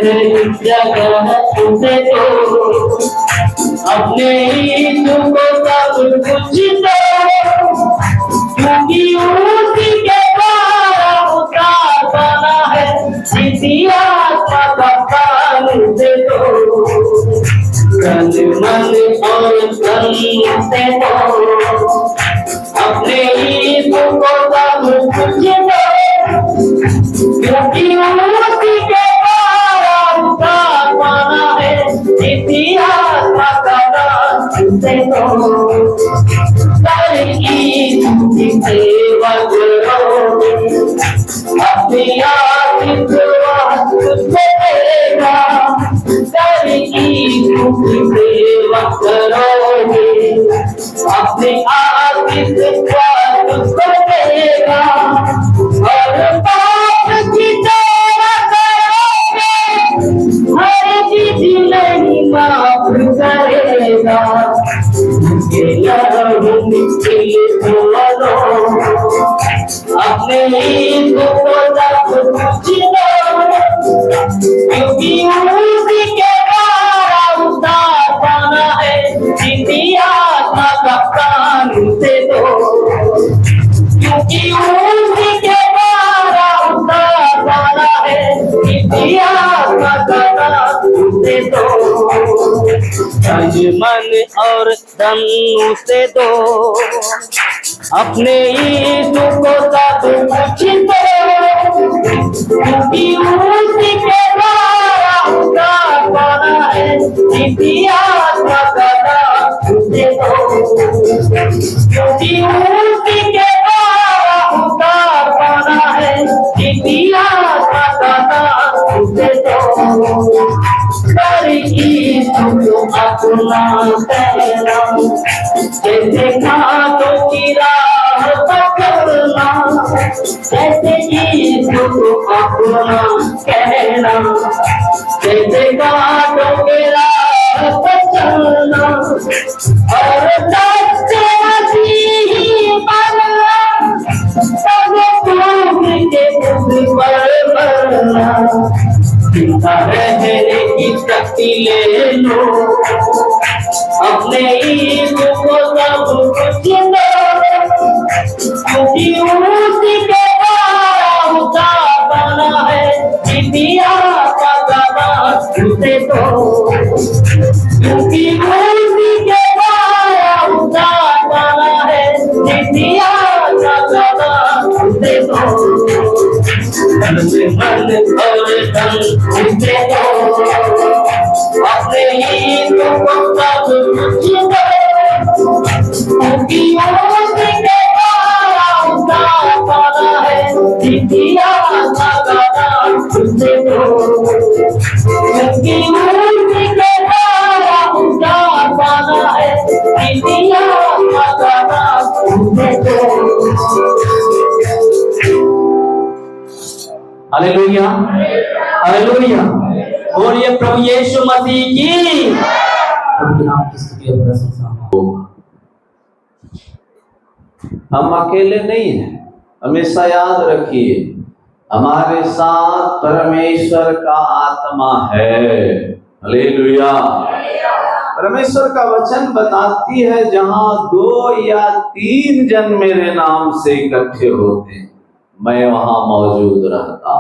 इस जगह उसे दो, अपने यीशु को सब कुछ दो, क्योंकि उसी के द्वारा उद्धार पाना है, इसी आत्मा का पान उसे दो, तन मन और धन से दो, अपने यीशु को सब कुछ दो, क्योंकि उसी के द्वारा उद्धार पाना है, इसी आत्मा का दान से दो, कर यीशु की सेवा करो, अपनी आशीर्वाद तुझे देगा, कर यीशु की सेवा करोगे, अपनी आशीर्वाद तुझे देगा, और पाप की सेवा करोगे, हर चीज नहीं माफ करेगा, अपने यीशु को सब कुछ दो, क्योंकि उसी के द्वारा उद्धार पाना है, इसी आत्मा का प्राण उसे दो, क्योंकि उसी के द्वारा उद्धार पाना है, इसी आत्मा का प्राण उसे दो, तन मन और धन उसे दो, अपने यीशु को सब कुछ दो, क्योंकि उसी के द्वारा उद्धार पाना है, इसी आत्मा का दान उसे दो, क्योंकि उसी के द्वारा उद्धार पाना है, इसी आत्मा का दान उसे दो, कर यीशु को अपना कहना, जैसे घाटों की राह पकड़ना, जैसे यीशु को अपना कहना, जैसे घाटों की राह पकड़ना, और सच्चे मसीही बनना, सब खूब के पर बनना, चिंता रहने की शक्ति ले लो, अपने यीशु को सब कुछ दो, क्योंकि उसी के द्वारा उद्धार पाना है, इसी आत्मा का दान उसे दो, क्योंकि उसी के द्वारा उद्धार पाना है, इसी आत्मा का दान उसे दो, मन और धन उसे दो, अपने यीशु को सब कुछ दो, क्योंकि उसी के द्वारा उद्धार पाना है, इसी आत्मा का दान उसे दो, क्योंकि उसी के द्वारा उद्धार पाना है, इसी आत्मा का दान उसे दो। हालेलुया, हालेलुया, बोलिए प्रभु यीशु मसीह की नाम की स्तुति और प्रशंसा हो। हम अकेले नहीं हैं, हमेशा याद रखिए हमारे साथ परमेश्वर का आत्मा है। हालेलुया। परमेश्वर का वचन बताती है जहां 2 या 3 जन मेरे नाम से इकट्ठे होते हैं, मैं वहां मौजूद रहता।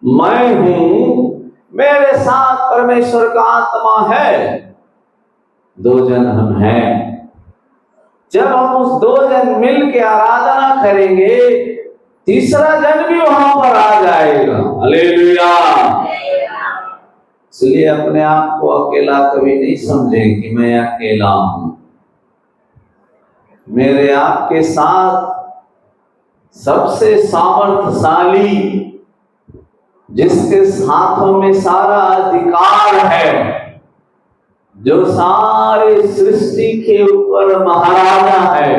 मैं हूं, मेरे साथ परमेश्वर का आत्मा है। 2 जन हम हैं। जब हम उस 2 जन मिल के आराधना करेंगे, तीसरा जन भी वहां पर आ जाएगा। हालेलुया। इसलिए अपने आप को अकेला कभी नहीं समझें कि मैं अकेला हूं। मेरे आपके साथ सबसे सामर्थ्यशाली, जिसके हाथों में सारा अधिकार है, जो सारे सृष्टि के ऊपर महाराजा है,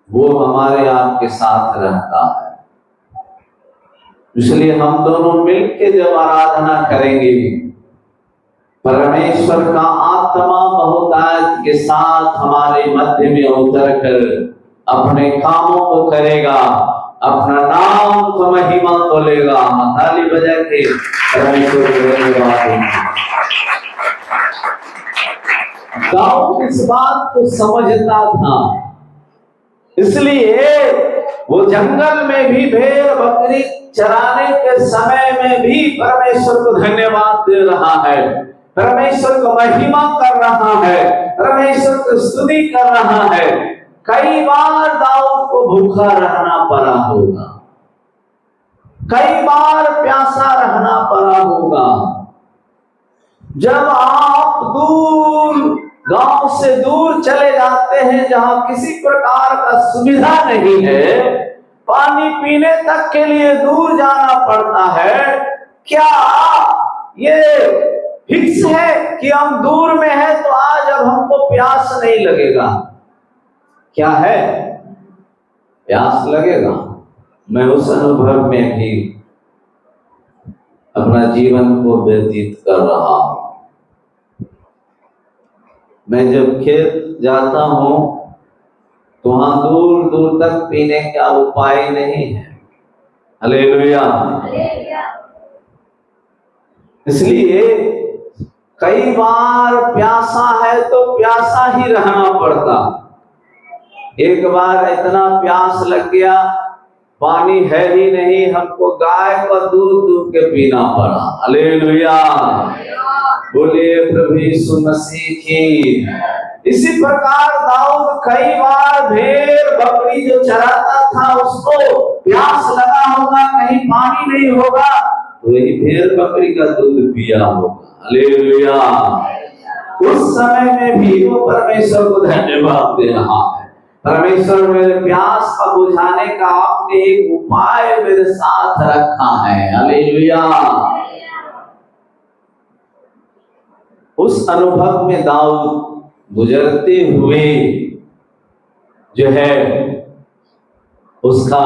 वो हमारे आपके साथ रहता है। इसलिए हम दोनों मिलकर जब आराधना करेंगे, परमेश्वर का आत्मा बहुतायत के साथ हमारे मध्य में उतर कर अपने कामों को करेगा। अपना नाम को महिमा तोलेगा। ताली बजा के परमेश्वर को धन्यवाद। दाऊद इस बात को समझता था, इसलिए वो जंगल में भी भेड़ बकरी चराने के समय में भी परमेश्वर को धन्यवाद दे रहा है, परमेश्वर को महिमा कर रहा है, परमेश्वर को स्तुति कर रहा है। कई बार दाऊद को भूखा रहना पड़ा होगा, कई बार प्यासा रहना पड़ा होगा। जब आप दूर गांव से दूर चले जाते हैं जहां किसी प्रकार का सुविधा नहीं है, पानी पीने तक के लिए दूर जाना पड़ता है, क्या ये फिक्स है कि हम दूर में हैं तो आज अब हमको प्यास नहीं लगेगा? क्या है? प्यास लगेगा। मैं उस अनुभव में भी अपना जीवन को व्यतीत कर रहा हूं। मैं जब खेत जाता हूं तो वहां दूर दूर तक पीने का उपाय नहीं है। हालेलुया। इसलिए कई बार प्यासा है तो प्यासा ही रहना पड़ता। एक बार इतना प्यास लग गया, पानी है ही नहीं, हमको गाय का दूध दूध के पीना पड़ा। हालेलुया, बोलिए प्रभु यीशु मसीह की। इसी प्रकार दाऊद कई बार भेड़ बकरी जो चराता था, उसको प्यास लगा होगा, कहीं पानी नहीं होगा तो यही भेड़ बकरी का दूध पिया होगा। हालेलुया। उस समय में भी वो परमेश्वर को धन्यवाद दे रहा है। परमेश्वर मेरे प्यास का बुझाने का आपने एक उपाय मेरे साथ रखा है। हालेलुया। उस अनुभव में दाऊद गुजरते हुए जो है उसका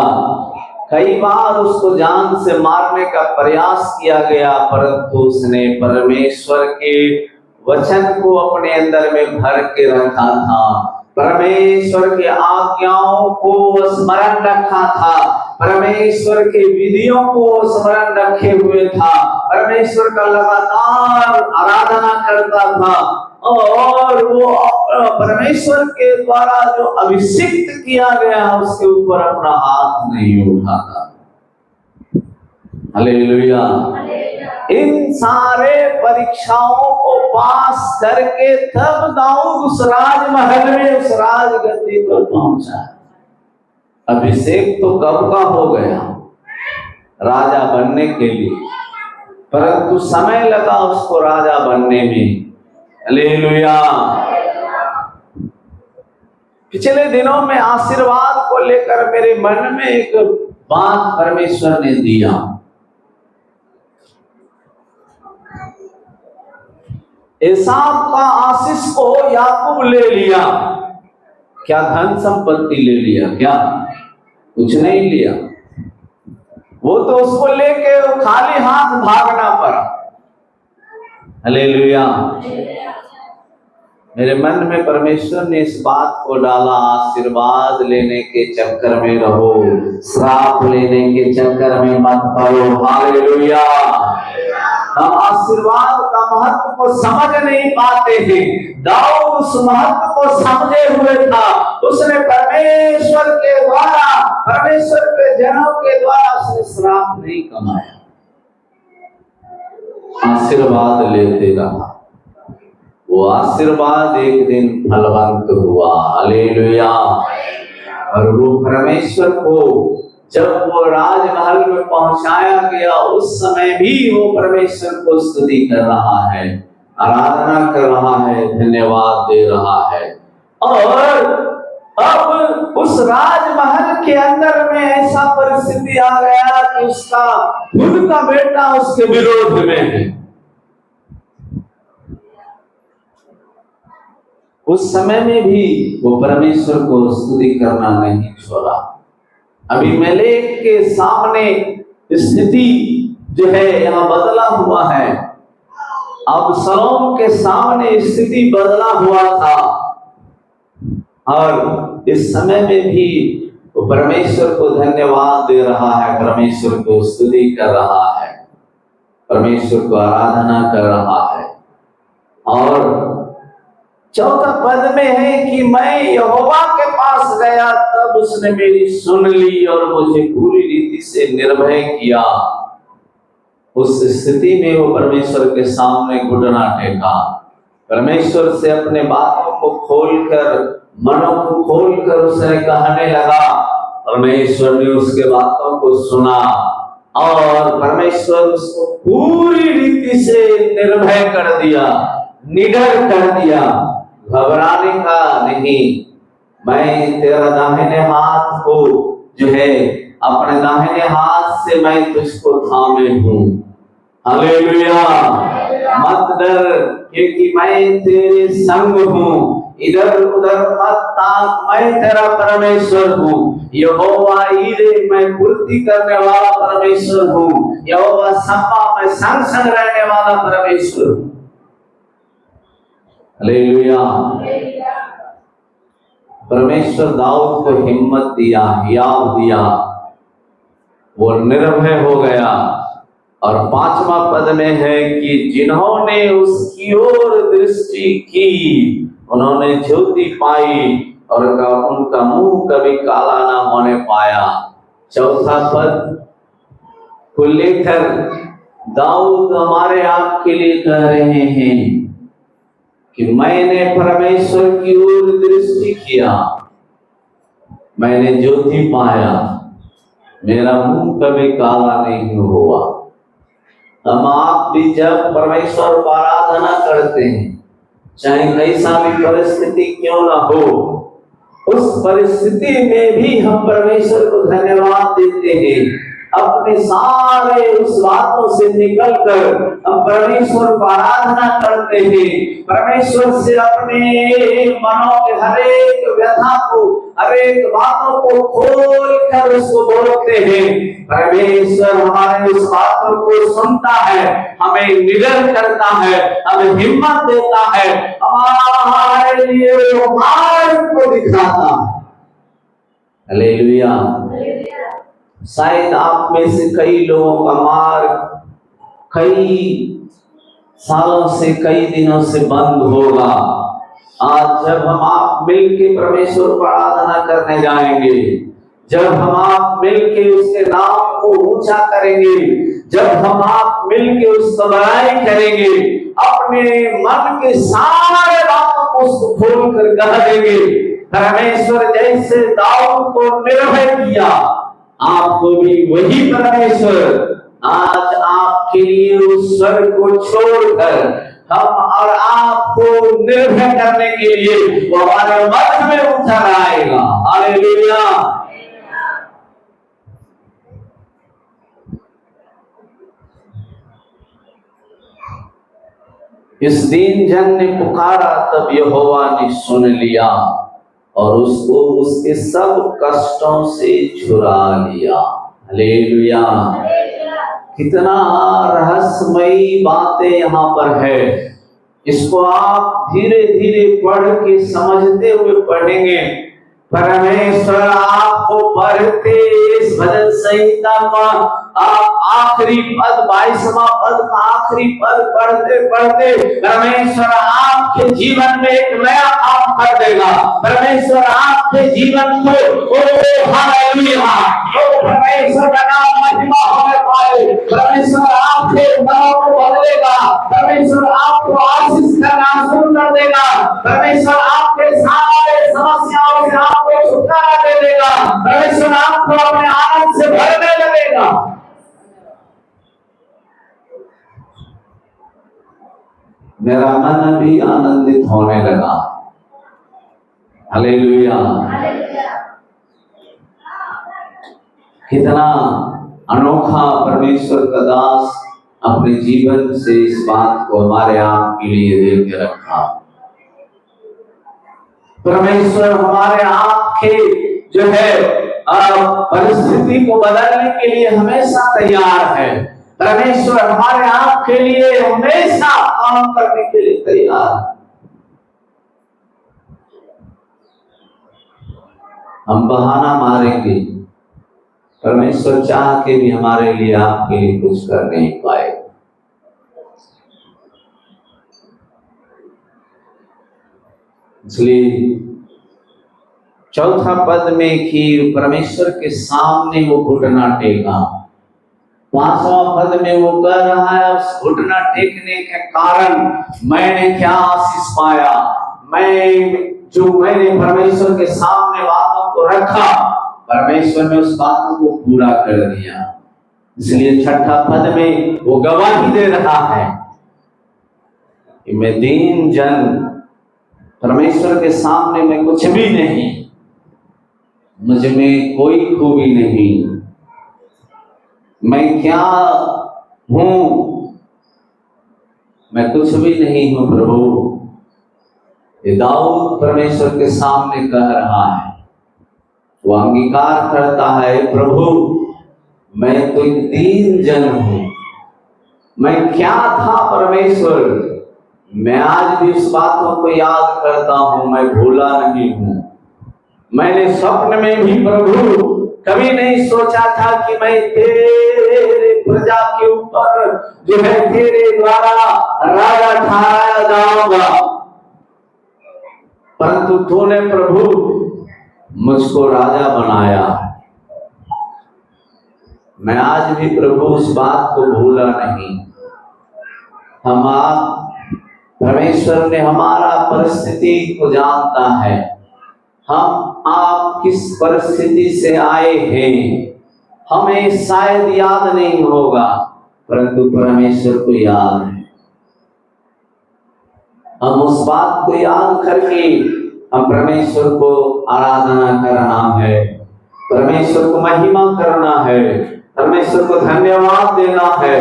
कई बार उसको जान से मारने का प्रयास किया गया, परंतु उसने परमेश्वर के वचन को अपने अंदर में भर के रखा था, परमेश्वर के आज्ञाओं को स्मरण रखा था, परमेश्वर के विधियों को स्मरण रखे हुए था, परमेश्वर का लगातार आराधना करता था और वो परमेश्वर के द्वारा जो अभिषिक्त किया गया उसके ऊपर अपना हाथ नहीं उठाता। हालेलुया। इन सारे परीक्षाओं को पास करके तब दाऊद उस राजमहल में, उस राजगद्दी पर पहुंचा। अभिषेक तो कब का हो गया राजा बनने के लिए, परंतु समय लगा उसको राजा बनने में। हालेलुया। पिछले दिनों में आशीर्वाद को लेकर मेरे मन में एक बात परमेश्वर ने दिया। एसाव का आशीष को याकूब ले लिया। क्या धन संपत्ति ले लिया? क्या कुछ नहीं लिया। वो तो उसको लेके खाली हाथ भागना पड़ा। हालेलुया। मेरे मन में परमेश्वर ने इस बात को डाला, आशीर्वाद लेने के चक्कर में रहो, श्राप लेने के चक्कर में मत पड़ो। हालेलुया। हम आशीर्वाद का महत्व को समझ नहीं पाते हैं। दाऊद उस महत्व को समझे हुए था। उसने परमेश्वर के द्वारा, परमेश्वर के जनों के द्वारा उसने श्राप नहीं कमाया, आशीर्वाद लेते रहा। वो आशीर्वाद एक दिन फलवंत हुआ। हालेलुया। और वो परमेश्वर को जब वो राजमहल में पहुंचाया गया, उस समय भी वो परमेश्वर को स्तुति कर रहा है, आराधना कर रहा है, धन्यवाद दे रहा है। और अब उस राजमहल के अंदर में ऐसा परिस्थिति आ गया कि उसका खुद का बेटा उसके विरोध में है। उस समय में भी वो परमेश्वर को स्तुति करना नहीं छोड़ा। अबीमेलेक के सामने स्थिति जो है यहाँ बदला हुआ है। अबसलोम के सामने स्थिति बदला हुआ था और इस समय में भी वो परमेश्वर को धन्यवाद दे रहा है, परमेश्वर को स्तुति कर रहा है, परमेश्वर को आराधना कर रहा है। और चौथा पद में है कि मैं यहोवा के पास गया, तब उसने मेरी सुन ली और मुझे पूरी रीति से निर्भय किया। उस स्थिति में वो परमेश्वर के सामने घुटना टेका, परमेश्वर से अपने बातों को खोलकर, मनों को खोलकर उसने कहने लगा। परमेश्वर ने उसके बातों को सुना और परमेश्वर उसको पूरी रीति से निर्भय कर दिया, निडर कर दिया। घबराने का नहीं, मैं तेरा दाहिने हाथ को जो है, अपने दाहिने हाथ से मैं तुझको थामे हूँ। हालेलुया। मत डर, क्योंकि मैं तेरे संग हूँ। इधर उधर मत ताक, मैं तेरा परमेश्वर हूँ। यहोवा ईरे, मैं पूर्ति करने वाला परमेश्वर हूँ। यहोवा सपा, मैं संग संग रहने वाला परमेश्वर हूँ। हालेलुया। परमेश्वर दाऊद को हिम्मत दिया, हियाव दिया, वो निर्भय हो गया। और 5वां पद में है कि जिन्होंने उसकी ओर दृष्टि की, उन्होंने ज्योति पाई और उनका मुंह कभी काला ना होने पाया। चौथा पद को लेकर दाऊद हमारे आपके लिए कह रहे हैं कि मैंने परमेश्वर की ओर दृष्टि किया, मैंने ज्योति पाया, मेरा मुंह कभी काला नहीं हुआ। हम आप भी जब परमेश्वर को आराधना करते हैं, चाहे कैसा भी परिस्थिति क्यों ना हो, उस परिस्थिति में भी हम परमेश्वर को धन्यवाद देते हैं। अपने सारे उस बातों से निकलकर हम परमेश्वर को आराधना करते हैं। परमेश्वर से अपने मनों के हरेक व्यथा को, हरेक बातों को खोल कर उसको बोलते हैं। परमेश्वर हमारे उस बातों को सुनता है, हमें निडर करता है, हमें हिम्मत देता है, हमारे लिए वो मार्ग को दिखाता है। हालेलुया। शायद आप में से कई लोगों का मार्ग कई सालों से, कई दिनों से बंद होगा। आज जब हम आप मिलके परमेश्वर को आराधना करने जाएंगे, जब हम आप मिलके उसके नाम को ऊंचा करेंगे, जब हम आप मिलके उसकी बड़ाई करेंगे, अपने मन के सारे बातों को उसको खोल कर कह देंगे। परमेश्वर जैसे दाऊद को निर्भय किया, आपको भी वही परमेश्वर आज आपके लिए उस स्वर को छोड़कर हम और आपको निर्भय करने के लिए वो हमारे मध्य में उतर आएगा। हालेलुया। इस दीन जन ने पुकारा, तब यहोवा ने सुन लिया और उसको उसके सब कष्टों से छुड़ा लिया। हालेलुया। कितना रहस्यमयी बातें यहाँ पर है। इसको आप धीरे धीरे पढ़ के समझते हुए पढ़ेंगे। परमेश्वर आपको पढ़ते इस भजन संहिता का आप आखिरी पद, 22वां पद का आखिरी पद पढ़ते पढ़ते परमेश्वर आपके जीवन में एक नया काम कर देगा। परमेश्वर आपके जीवन को हालेलुया, परमेश्वर का नाम महिमा होने पाए। परमेश्वर आपके नाम को बदलेगा, परमेश्वर आपको आशीष करना शुरू कर देगा। परमेश्वर आपके सारे समस्याओं से आपको छुटकारा दे देगा। परमेश्वर आपको अपने आनंद से भरने लगेगा। मेरा मन भी आनंदित होने लगा। हालेलुया। कितना अनोखा परमेश्वर का दास अपने जीवन से इस बात को हमारे आप के लिए दे के रखा। परमेश्वर हमारे आप के जो है परिस्थिति को बदलने के लिए हमेशा तैयार है। परमेश्वर हमारे आप के लिए हमेशा काम करने के लिए तैयार है। हम बहाना मारेंगे, परमेश्वर चाह के भी हमारे लिए आपके लिए कुछ कर नहीं पाए। इसलिए चौथा पद में कि परमेश्वर के सामने वो घुटना टेका। 5वां पद में वो कह रहा है उस घुटना टेकने के कारण मैंने क्या आशीष पाया, मैंने परमेश्वर के सामने बातों को रखा, परमेश्वर ने उस बातों को पूरा कर दिया। इसलिए छठा पद में वो गवाही दे रहा है कि मैं दीन जन, परमेश्वर के सामने मैं कुछ भी नहीं, मुझ में कोई खूबी नहीं, मैं क्या हूं, मैं कुछ भी नहीं हूं प्रभु। ये दाऊद परमेश्वर के सामने कह रहा है, वो अंगीकार करता है प्रभु मैं तो एक दीन जन हूं, मैं क्या था परमेश्वर, मैं आज भी उस बातों को याद करता हूं, मैं भूला नहीं हूं। मैंने स्वप्न में भी प्रभु कभी नहीं सोचा था कि मैं तेरे प्रजा के ऊपर जो है तेरे द्वारा राजा ठहराया जाऊंगा, परंतु तूने प्रभु मुझको राजा बनाया। मैं आज भी प्रभु उस बात को भूला नहीं। हम आप परमेश्वर ने हमारा परिस्थिति को जानता है, हम आप किस परिस्थिति से आए हैं हमें शायद याद नहीं होगा, परंतु परमेश्वर को याद है। हम उस बात को याद करके हम परमेश्वर को आराधना करना है, परमेश्वर को महिमा करना है, परमेश्वर को धन्यवाद देना है,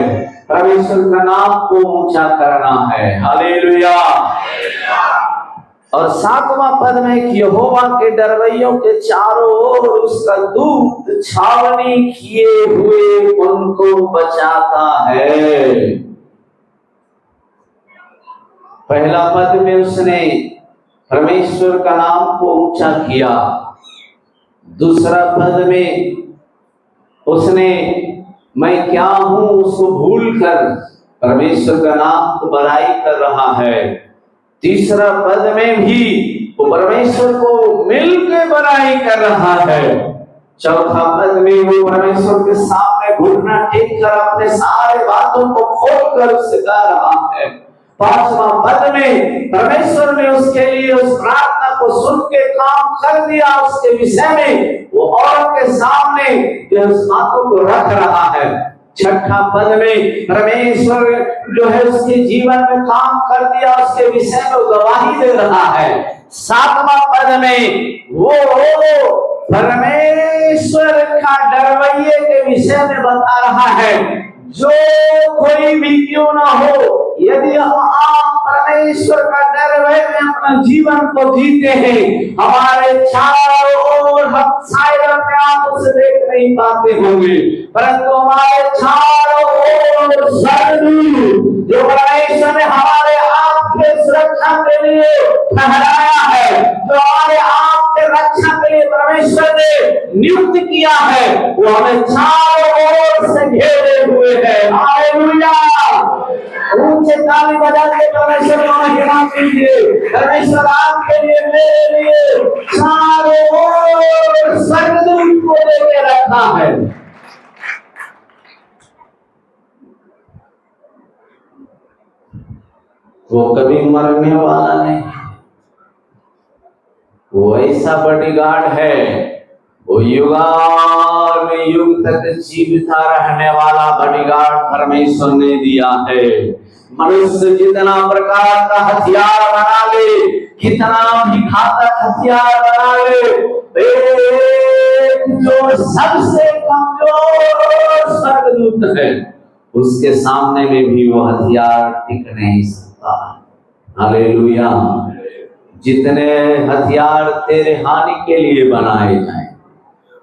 परमेश्वर का नाम को ऊंचा करना है। हालेलुया। और 7वां पद में यहोवा के डरवैयों के चारों ओर उसका दूत छावनी किए हुए उनको बचाता है। पहला पद में उसने परमेश्वर का नाम को ऊंचा किया, दूसरा पद में उसने मैं क्या हूं उसको भूलकर परमेश्वर का नाम को बड़ाई कर रहा है, तीसरा पद में भी वो परमेश्वर को मिलकर बड़ाई कर रहा है, चौथा पद में वो परमेश्वर के सामने घुटना टेक कर अपने सारे बातों को खोलकर उससे कह रहा है, पांचवां पद में परमेश्वर ने उसके लिए उस प्रार्थना को सुन के काम कर दिया, उसके विषय में वो औरत के सामने उस बातों को रख रहा है। छठा पद में परमेश्वर जो है उसके जीवन में काम कर दिया, उसके विषय में गवाही दे रहा है। सातवां पद में वो परमेश्वर का डरवैये के विषय में बता रहा है, जो कोई भी क्यों ना हो, यदि हम आप परमेश्वर का डरवैये में अपना जीवन को जीते हैं, हमारे चारों ओर हम शायद अपने आंखों से देख नहीं पाते होंगे, परंतु हमारे चारों ओर सर्वदूत जो परमेश्वर ने हमारे आप के सुरक्षा के लिए ठहराया है, जो हमारे आप के रक्षा के लिए परमेश्वर ने नियुक्त किया है, वो हमें चारों ओर से घेरे हुए हैं। हालेलुया। ऊंचे ताली बजा के परमेश्वर को महिमा कीजिए। परमेश्वर आपके लिए, मेरे लिए चारों ओर सर्वदूत को लेके रखा है। वो कभी मरने वाला नहीं, वो ऐसा बॉडीगार्ड है, वो युगान में युग तक जीवित रहने वाला बॉडीगार्ड परमेश्वर ने दिया है। मनुष्य जितना प्रकार का हथियार बना ले, कितना भी घातक हथियार बना ले, जो सबसे कमजोर स्वर्गदूत है, उसके सामने में भी वो हथियार टिक नहीं सकता। हालेलुया। जितने हथियार तेरे हानि के लिए बनाए जाएं,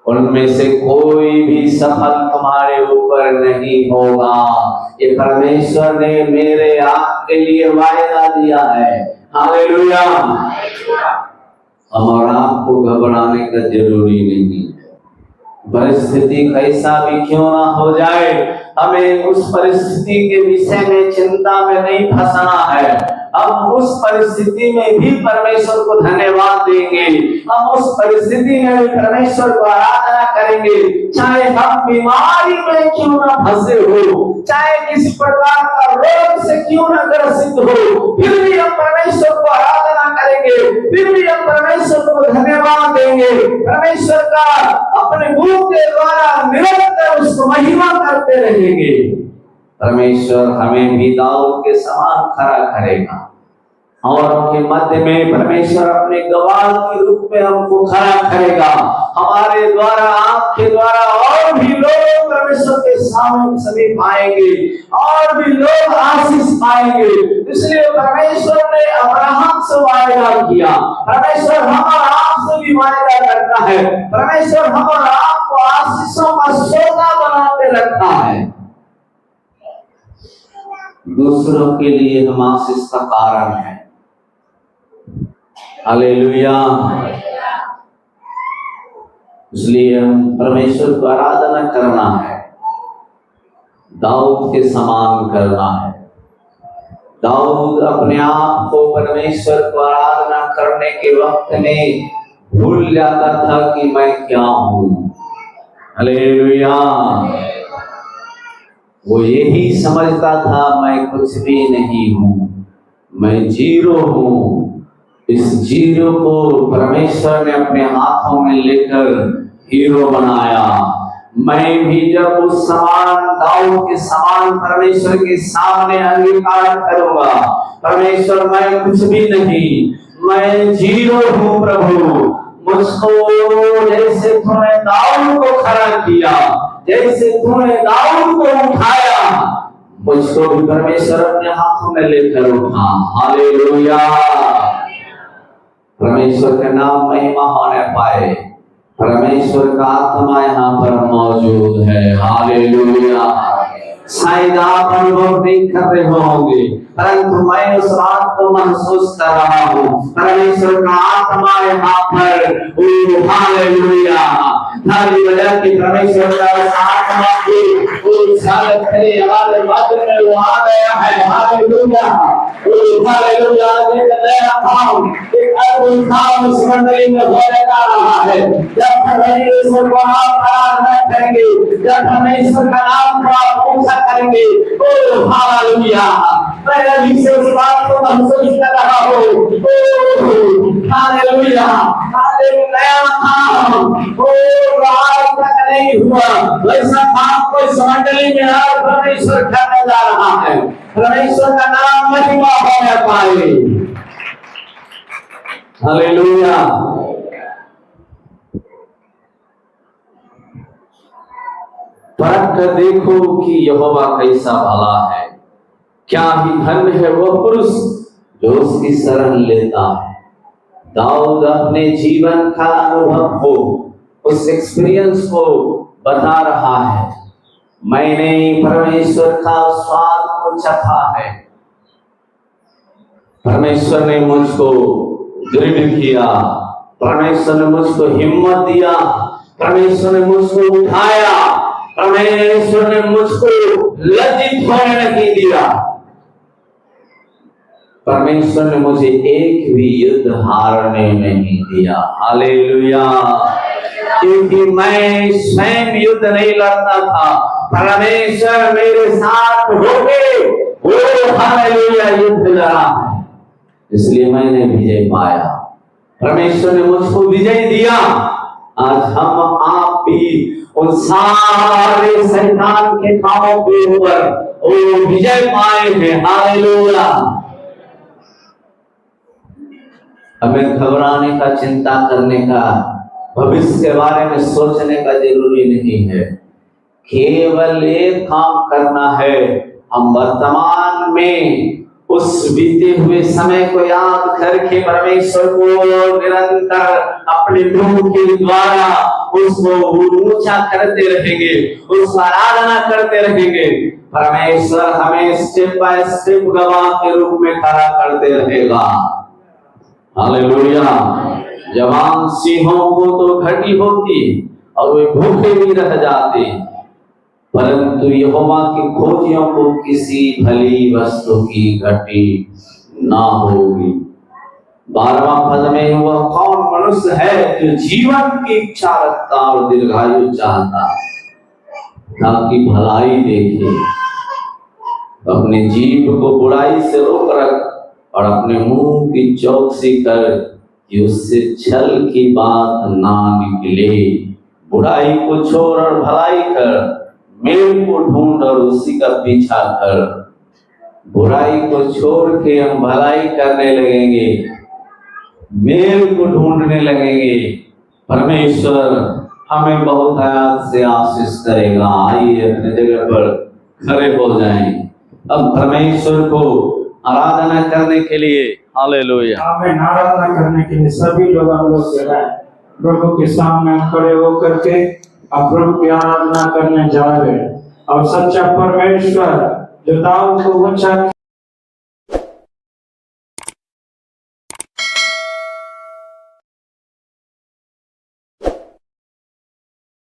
उनमें से कोई भी सफल तुम्हारे ऊपर नहीं होगा। ये परमेश्वर ने मेरे आपके लिए वायदा दिया है। हालेलुया। हम और आपको घबराने का जरूरी नहीं है। परिस्थिति कैसा भी क्यों ना हो जाए, हमें उस परिस्थिति के विषय में चिंता में नहीं फंसना है। हम उस परिस्थिति में भी परमेश्वर को धन्यवाद देंगे, हम उस परिस्थिति में भी परमेश्वर को आराधना करेंगे। चाहे हम बीमारी में क्यों ना फंसे हो, चाहे किसी प्रकार का रोग से क्यों ना ग्रसित हो, फिर भी हम परमेश्वर को आराधना करेंगे, फिर भी हम परमेश्वर को धन्यवाद देंगे। परमेश्वर का अपने मुंह के द्वारा निरंतर उसको महिमा करते रहेंगे। परमेश्वर हमें भी दाऊद के समान खड़ा करेगा और उनके मध्य में परमेश्वर अपने गवाह के रूप में हमको खड़ा करेगा। हमारे द्वारा, आपके द्वारा और भी लोग परमेश्वर के सामने समीप आएंगे और भी लोग आशीष पाएंगे। इसलिए परमेश्वर ने अब्राहम से वायदा किया, परमेश्वर हम और आप से भी वायदा करता है। परमेश्वर हम और आपको आशीषों का सौदा बना के रखा है। दूसरों के लिए हम आशीष का कारण है। हालेलुया। इसलिए हम परमेश्वर को आराधना करना है, दाऊद के समान करना है। दाऊद अपने आप को परमेश्वर को आराधना करने के वक्त में भूल जाता था कि मैं क्या हूं। हालेलुया। वो यही समझता था मैं कुछ भी नहीं हूं, मैं जीरो हूं। इस जीरो को परमेश्वर ने अपने हाथों में लेकर हीरो बनाया। मैं भी जब उस समान, दाऊद के समान परमेश्वर के सामने अंगीकार करूंगा, परमेश्वर मैं कुछ भी नहीं, मैं जीरो हूं प्रभु। मुझको जैसे तूने दाऊद को खड़ा किया, जैसे तूने दाऊद को उठाया, मुझको भी परमेश्वर अपने हाथों में लेकर उठा। हालेलुया। परमेश्वर का नाम महिमा होने पाए। परमेश्वर का आत्मा यहाँ पर मौजूद है। हालेलुया। शायद आप अनुभव नहीं कर रहे होंगे, परंतु मैं उस बात को महसूस कर रहा हूँ। परमेश्वर का आत्मा यहाँ पर। हालेलुया। हमारी वजह की परमेश्वर का आत्मा की हमारे मध्य में वो आ गया है। हालेलुया। हालेलुया। एक अद्भुत काम इस मंडली में होने जा रहा है। जब परमेश्वर को आप आराधना करेंगे, जब परमेश्वर का नाम को आप ऊंचा करेंगे, ओ हालेलुया। मैं अभी से उस बात को महसूस कर रहा हूँ। हालेलुया। नया काम आज तक नहीं हुआ, वैसा काम कोई मंडली में आज परमेश्वर करने जा रहा है। परमेश्वर का नाम महिमा होने पाए। हालेलुया। परख कर देखो कि यहोवा कैसा भला है। क्या ही धन्य है वह पुरुष जो उसकी शरण लेता है। दाऊद अपने जीवन का अनुभव हो, उस एक्सपीरियंस को बता रहा है। मैंने परमेश्वर का स्वाद को चखा है। परमेश्वर ने मुझको दृढ़ किया, परमेश्वर ने मुझको हिम्मत दिया, परमेश्वर ने मुझको उठाया, परमेश्वर ने मुझको लज्जित होने नहीं दिया। परमेश्वर ने मुझे एक भी युद्ध हारने नहीं दिया। हालेलुया। क्योंकि मैं स्वयं युद्ध नहीं लड़ता था, परमेश्वर मेरे साथ होके वो हालेलुया युद्ध लड़ा है, इसलिए मैंने विजय पाया। परमेश्वर ने मुझको विजय दिया। आज हम आप भी उन सारे शैतान के कामों के ऊपर वो विजय पाए हैं। हालेलुया। हमें घबराने का, चिंता करने का, भविष्य के बारे में सोचने का जरूरी नहीं है। केवल एक काम करना है, हम वर्तमान में उस बीते हुए समय को याद करके परमेश्वर को निरंतर अपने मुंह के द्वारा उसको ऊंचा करते रहेंगे, उसका आराधना करते रहेंगे। परमेश्वर हमें स्टेप बाय स्टेप गवाह के रूप में खड़ा करते रहेगा। हालेलुया। जवान सिंहों को तो घटी होती और वे भूखे भी रह जाते, परंतु यहोवा के खोजियों को किसी भली वस्तु की घटी ना होगी। 12वां पद में वह कौन मनुष्य है जो जीवन की इच्छा रखता और दीर्घायु चाहता, ताकि भलाई देखे, अपने जीभ को बुराई से रोक रख और अपने मुंह की चौकसी कर कि उससे छल की बात ना निकले। बुराई को छोड़ और भलाई कर, मेल को ढूंढ और उसी का पीछा कर। बुराई को छोड़ के हम भलाई करने लगेंगे, मेल को ढूंढने लगेंगे, परमेश्वर हमें बहुत हयात से आशीष करेगा। आइए अपने जगह पर खड़े हो जाएं, अब परमेश्वर को आराधना करने के लिए। हालेलुया। आमीन। आराधना करने के लिए सभी लोग हम लोग जो है प्रभु के सामने खड़े होकर के अब प्रभु की आराधना करने जा रहे हैं। और सच्चा परमेश्वर जो दाऊद को ऊंचा